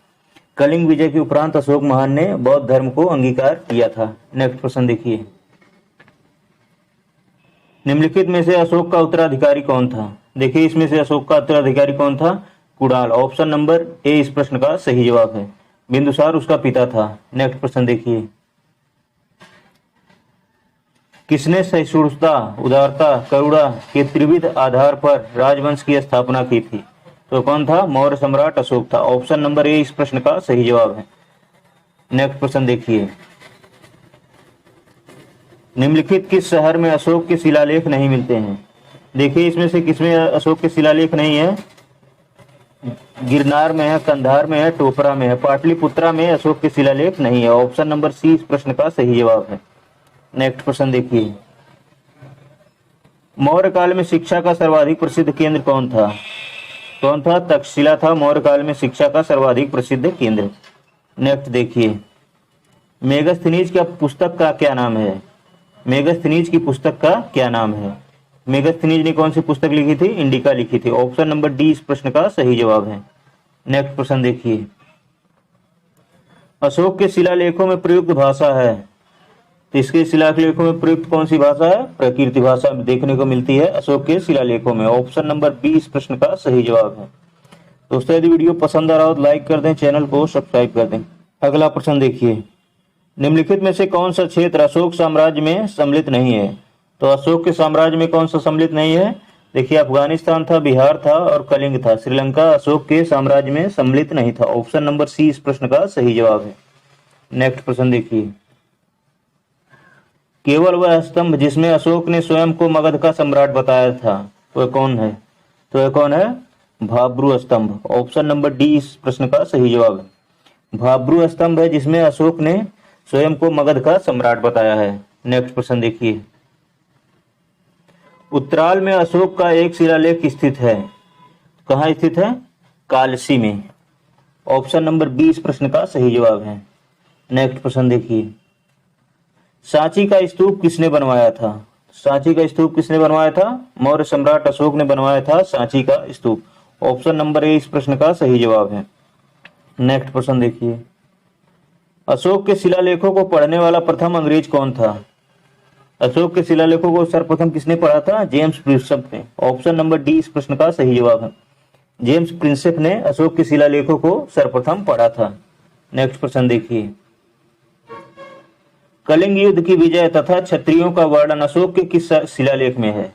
कलिंग विजय के उपरांत अशोक महान ने बौद्ध धर्म को अंगीकार किया था। नेक्स्ट प्रश्न देखिए, निम्नलिखित में से अशोक का उत्तराधिकारी कौन था? देखिए, इसमें से अशोक का उत्तराधिकारी कौन था? कुणाल। ऑप्शन नंबर ए इस प्रश्न का सही जवाब है। बिंदुसार उसका पिता था। नेक्स्ट प्रश्न देखिए, किसने सहिष्णुता, उदारता, करुणा के त्रिविध आधार पर राजवंश की स्थापना की थी? तो कौन था? मौर्य सम्राट अशोक था। ऑप्शन नंबर ए इस प्रश्न का सही जवाब है। नेक्स्ट प्रश्न देखिए, निम्नलिखित किस शहर में अशोक के शिलालेख नहीं मिलते हैं? देखिए, इसमें से किसमें अशोक के शिलालेख नहीं है? गिरनार में है, कंधार में है, टोपरा में है। पाटलिपुत्रा में अशोक के शिलालेख नहीं है। ऑप्शन नंबर सी इस प्रश्न का सही जवाब है। नेक्स्ट प्रश्न देखिए, मौर्य काल में शिक्षा का सर्वाधिक प्रसिद्ध केंद्र कौन था? कौन था? तक्षशिला था मौर्य काल में शिक्षा का सर्वाधिक प्रसिद्ध केंद्र। नेक्स्ट देखिए, मेगस्थनीज का पुस्तक का क्या नाम है? मेगस्थनीज की पुस्तक का क्या नाम है? मेगस्थनीज ने कौन सी पुस्तक लिखी थी? इंडिका लिखी थी। ऑप्शन नंबर डी इस प्रश्न का सही जवाब है। नेक्स्ट प्रश्न देखिए, अशोक के शिलालेखों में प्रयुक्त भाषा है, तो इसके शिलालेखों में प्रयुक्त कौन सी भाषा है? प्रकृति भाषा देखने को मिलती है अशोक के शिलालेखों में। ऑप्शन नंबर 20 प्रश्न का सही जवाब है। दोस्तों, यदि वीडियो पसंद आ रहा हो तो लाइक कर दें, चैनल को सब्सक्राइब कर दें। अगला प्रश्न देखिए, निम्नलिखित में से कौन सा क्षेत्र अशोक साम्राज्य में सम्मिलित नहीं है? तो अशोक के साम्राज्य में कौन सा सम्मिलित नहीं है? देखिए, अफगानिस्तान था, बिहार था और कलिंग था। श्रीलंका अशोक के साम्राज्य में सम्मिलित नहीं था। ऑप्शन नंबर सी इस प्रश्न का सही जवाब है। नेक्स्ट प्रश्न देखिए, केवल वह स्तंभ जिसमें अशोक ने स्वयं को मगध का सम्राट बताया था वह कौन है? तो वह कौन है? भाब्रू स्तंभ। ऑप्शन नंबर डी इस प्रश्न का सही जवाब है। भाब्रू स्तंभ है जिसमें अशोक ने स्वयं को मगध का सम्राट बताया है। नेक्स्ट प्रश्न देखिए, उत्तराल में अशोक का एक शिलालेख स्थित है, कहाँ स्थित है? कालसी में। ऑप्शन नंबर 20 प्रश्न का सही जवाब है। नेक्स्ट प्रश्न देखिए, सांची का स्तूप किसने बनवाया था? सांची का स्तूप किसने बनवाया था? मौर्य सम्राट अशोक ने बनवाया था सांची का स्तूप। ऑप्शन नंबर ए इस प्रश्न का सही जवाब है। नेक्स्ट प्रश्न देखिए, अशोक के शिलालेखों को पढ़ने वाला प्रथम अंग्रेज कौन था? अशोक के शिलालेखों को सर्वप्रथम किसने पढ़ा था? जेम्स प्रिंसेप ने। ऑप्शन नंबर डी इस प्रश्न का सही जवाब है। जेम्स प्रिंसेप ने अशोक के शिलालेखों को सर्वप्रथम पढ़ा था। नेक्स्ट प्रश्न देखिए, कलिंग युद्ध की विजय तथा क्षत्रियों का वर्णन अशोक के किस शिलालेख में है?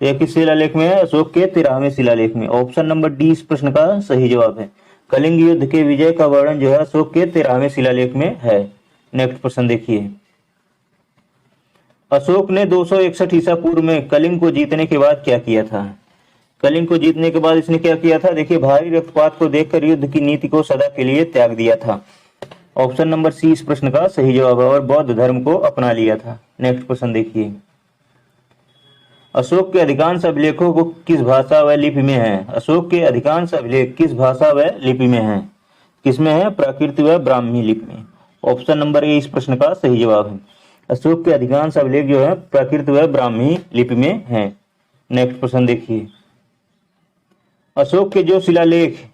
यह किस शिलालेख में है? अशोक के 13वें शिलालेख में। ऑप्शन नंबर डी इस प्रश्न का सही जवाब है। कलिंग युद्ध के विजय का वर्णन जो है अशोक के 13वें शिलालेख में है। नेक्स्ट प्रश्न देखिए, अशोक ने 261 ईसा पूर्व में कलिंग को जीतने के बाद क्या किया था? कलिंग को जीतने के बाद इसने क्या किया था? देखिए, भारी रक्तपात को देखकर युद्ध की नीति को सदा के लिए त्याग दिया था। ऑप्शन नंबर सी इस प्रश्न का सही जवाब है और बौद्ध धर्म को अपना लिया था। नेक्स्ट प्रश्न देखिए, अशोक के अधिकांश अभिलेखों को किस भाषा व लिपि में है? अशोक के अधिकांश अभिलेख किस भाषा व लिपि में है? किसमें है? प्राकृत व ब्राह्मी लिपि में। ऑप्शन नंबर ए इस प्रश्न का सही जवाब है। अशोक के अधिकांश अभिलेख जो है प्राकृत व ब्राह्मी लिपि में है। नेक्स्ट प्रश्न देखिए, अशोक के जो शिलालेख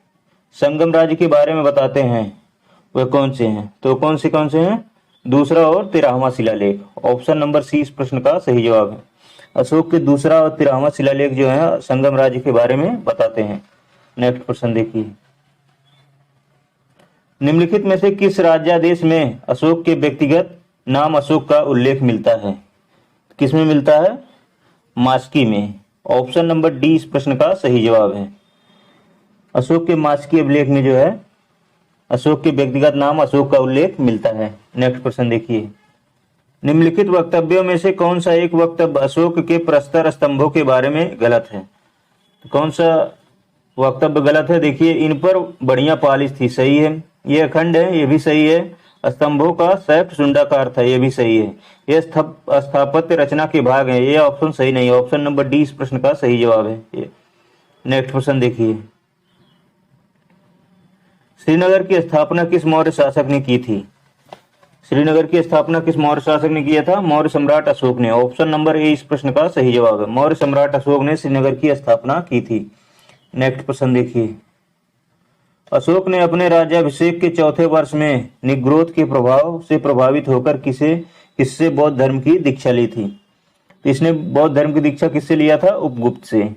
संगम राज्य के बारे में बताते हैं वह कौन से हैं? तो कौन से हैं? दूसरा और 13वां शिलालेख। ऑप्शन नंबर सी इस प्रश्न का सही जवाब है। अशोक के दूसरा और 13वां शिलालेख जो है संगम राज्य के बारे में बताते हैं। नेक्स्ट प्रश्न देखिए, निम्नलिखित में से किस राज्यादेश में अशोक के व्यक्तिगत नाम अशोक का उल्लेख मिलता है? किसमें मिलता है? मास्की में। ऑप्शन नंबर डी इस प्रश्न का सही जवाब है। अशोक के मास्की अभिलेख में जो है अशोक के व्यक्तिगत नाम अशोक का उल्लेख मिलता है। नेक्स्ट प्रश्न देखिए, निम्नलिखित वक्तव्यों में से कौन सा एक वक्तव्य अशोक के प्रस्तर स्तंभों के बारे में गलत है? कौन सा वक्तव्य गलत है? देखिए, इन पर बढ़िया पालिश थी, सही है। ये अखंड है, ये भी सही है। स्तंभों का सैफ सुंडाकार था, ये भी सही है। ये स्थापत्य रचना के भाग है, ये ऑप्शन सही नहीं है। ऑप्शन नंबर डी इस प्रश्न का सही जवाब है। नेक्स्ट प्रश्न देखिए, श्रीनगर की स्थापना किस मौर्य शासक ने की थी? श्रीनगर की स्थापना किस मौर्य शासक ने किया था? मौर्य सम्राट अशोक ने। ऑप्शन नंबर ए इस प्रश्न का सही जवाब है। मौर्य सम्राट अशोक ने श्रीनगर की स्थापना की थी। नेक्स्ट प्रश्न देखिए, अशोक ने अपने राज्याभिषेक के चौथे वर्ष में निग्रोध के प्रभाव से प्रभावित होकर किससे बौद्ध धर्म की दीक्षा ली थी? इसने बौद्ध धर्म की दीक्षा किससे लिया था? उपगुप्त से।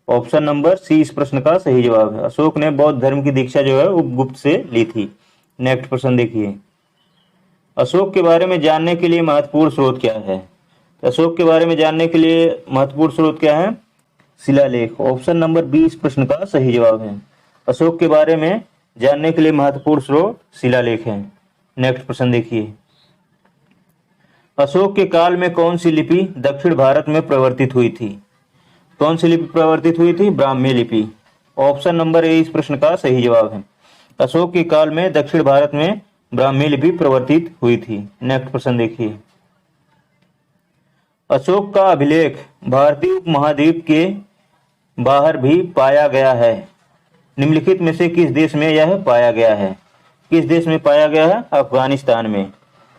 ऑप्शन नंबर सी इस प्रश्न का सही जवाब है। अशोक ने बौद्ध धर्म की दीक्षा जो है उपगुप्त से ली थी। नेक्स्ट प्रश्न देखिए, अशोक के बारे में जानने के लिए महत्वपूर्ण स्रोत क्या है? अशोक के बारे में जानने के लिए महत्वपूर्ण स्रोत क्या है? शिलालेख। ऑप्शन नंबर बी इस प्रश्न का सही जवाब है। अशोक के बारे में जानने के लिए महत्वपूर्ण स्रोत शिलालेख है। नेक्स्ट प्रश्न देखिए, अशोक के काल में कौन सी लिपि दक्षिण भारत में प्रवर्तित हुई थी? कौन सी लिपि प्रवर्तित हुई थी? ब्राह्मी लिपि। ऑप्शन नंबर ए इस प्रश्न का सही जवाब है। अशोक के काल में दक्षिण भारत में ब्राह्मी लिपि प्रवर्तित हुई थी। नेक्स्ट प्रश्न देखिए, अशोक का अभिलेख भारतीय उपमहाद्वीप के बाहर भी पाया गया है। निम्नलिखित में से किस देश में यह पाया गया है? किस देश में पाया गया है? अफगानिस्तान में।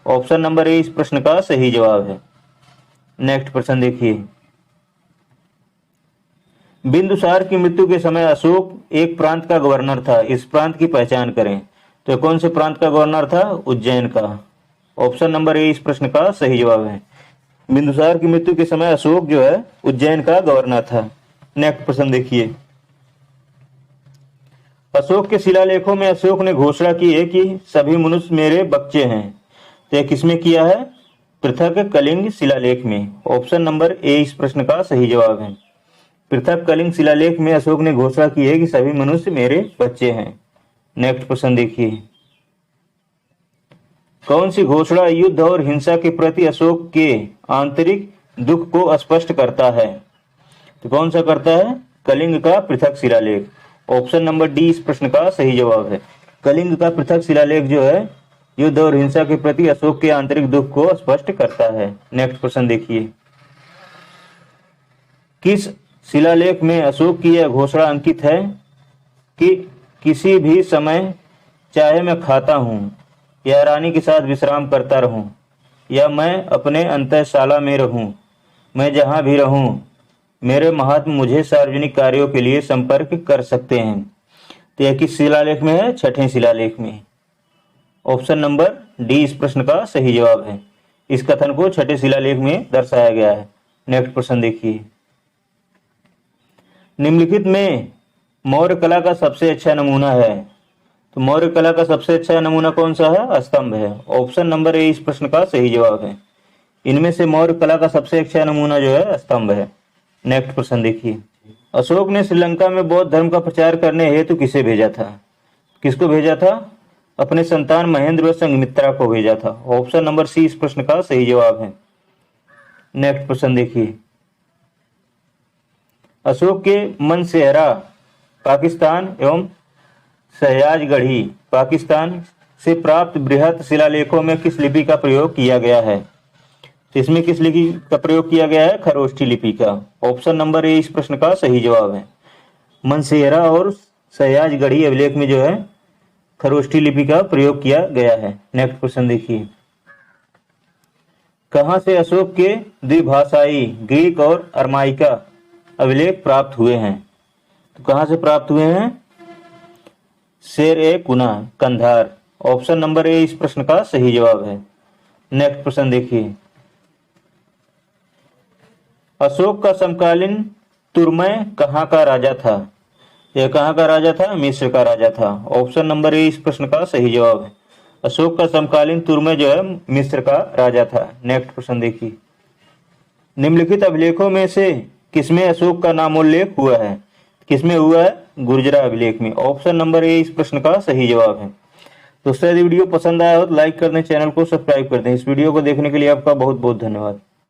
ऑप्शन नंबर ए इस प्रश्न का सही जवाब है। नेक्स्ट प्रश्न देखिए, बिंदुसार की मृत्यु के समय अशोक एक प्रांत का गवर्नर था, इस प्रांत की पहचान करें। तो कौन से प्रांत का गवर्नर था? उज्जैन का। ऑप्शन नंबर ए इस प्रश्न का सही जवाब है। बिंदुसार की मृत्यु के समय अशोक जो है उज्जैन का गवर्नर था। नेक्स्ट प्रश्न देखिए, अशोक के शिलालेखों में अशोक ने घोषणा की है कि सभी मनुष्य मेरे बच्चे हैं। तो यह किसमें किया है? पृथक कलिंग शिलालेख में। ऑप्शन नंबर ए इस प्रश्न का सही जवाब है। पृथक कलिंग शिलालेख में अशोक ने घोषणा की है कि सभी मनुष्य मेरे बच्चे हैं। नेक्स्ट प्रश्न देखिए, कौन सी घोषणा युद्ध और हिंसा के प्रति अशोक के आंतरिक दुख को स्पष्ट करता है? तो कौन सा करता है? कलिंग का पृथक शिलालेख। ऑप्शन नंबर डी इस प्रश्न का सही जवाब है। कलिंग का पृथक शिलालेख जो है युद्ध और हिंसा के प्रति अशोक के आंतरिक दुख को स्पष्ट करता है। नेक्स्ट प्रश्न देखिए, किस शिलालेख में अशोक की यह घोषणा अंकित है कि किसी भी समय चाहे मैं खाता हूं या रानी के साथ विश्राम करता रहूं या मैं अपने अंतःशाला में रहूं, मैं जहां भी रहूं मेरे महात्मा मुझे सार्वजनिक कार्यों के लिए संपर्क कर सकते हैं। तो यह किस शिलालेख में है? छठे शिलालेख में। ऑप्शन नंबर डी इस प्रश्न का सही जवाब है। इस कथन को छठे शिलालेख में दर्शाया गया है। नेक्स्ट प्रश्न देखिए, निम्नलिखित में मौर्य कला का सबसे अच्छा नमूना है। तो मौर्य कला का सबसे अच्छा नमूना कौन सा है? स्तंभ है। ऑप्शन नंबर ए इस प्रश्न का सही जवाब है। इनमें से मौर्य कला का सबसे अच्छा नमूना जो है स्तंभ है। नेक्स्ट प्रश्न देखिए, अशोक ने श्रीलंका में बौद्ध धर्म का प्रचार करने हेतु किसे भेजा था? किसको भेजा था? अपने संतान महेंद्र व संघमित्रा को भेजा था। ऑप्शन नंबर सी इस प्रश्न का सही जवाब है। नेक्स्ट प्रश्न देखिए, अशोक के मनसेहरा पाकिस्तान एवं सयाजगढ़ी पाकिस्तान से प्राप्त बृहत शिलालेखों में किस लिपि का प्रयोग किया गया है? तो इसमें किस लिपि का प्रयोग किया गया है? खरोष्ठी लिपि का। ऑप्शन नंबर ए इस प्रश्न का सही जवाब है। मनसेहरा और सयाजगढ़ी अभिलेख में जो है खरोष्ठी लिपि का प्रयोग किया गया है। नेक्स्ट क्वेश्चन देखिए, कहां से अशोक के द्विभाषाई ग्रीक और अरमाइका अभिलेख प्राप्त हुए हैं? तो कहां से प्राप्त हुए हैं? शेर ए कुना, कंधार। ऑप्शन नंबर ए इस प्रश्न का सही जवाब है। नेक्स्ट प्रश्न देखिए, अशोक का समकालीन तुर्मय कहाँ का राजा था? यह कहाँ का राजा था? मिस्र का राजा था। ऑप्शन नंबर ए इस प्रश्न का सही जवाब है। अशोक का समकालीन तुर्मय जो है मिस्र का राजा था। नेक्स्ट प्रश्न देखिए, निम्नलिखित अभिलेखों में से किसमें अशोक का नामोल्लेख हुआ है? किसमें हुआ है? गुर्जरा अभिलेख में। ऑप्शन नंबर ए इस प्रश्न का सही जवाब है। दोस्तों यदि वीडियो पसंद आया हो तो लाइक कर दें, चैनल को सब्सक्राइब कर दें। इस वीडियो को देखने के लिए आपका बहुत बहुत धन्यवाद।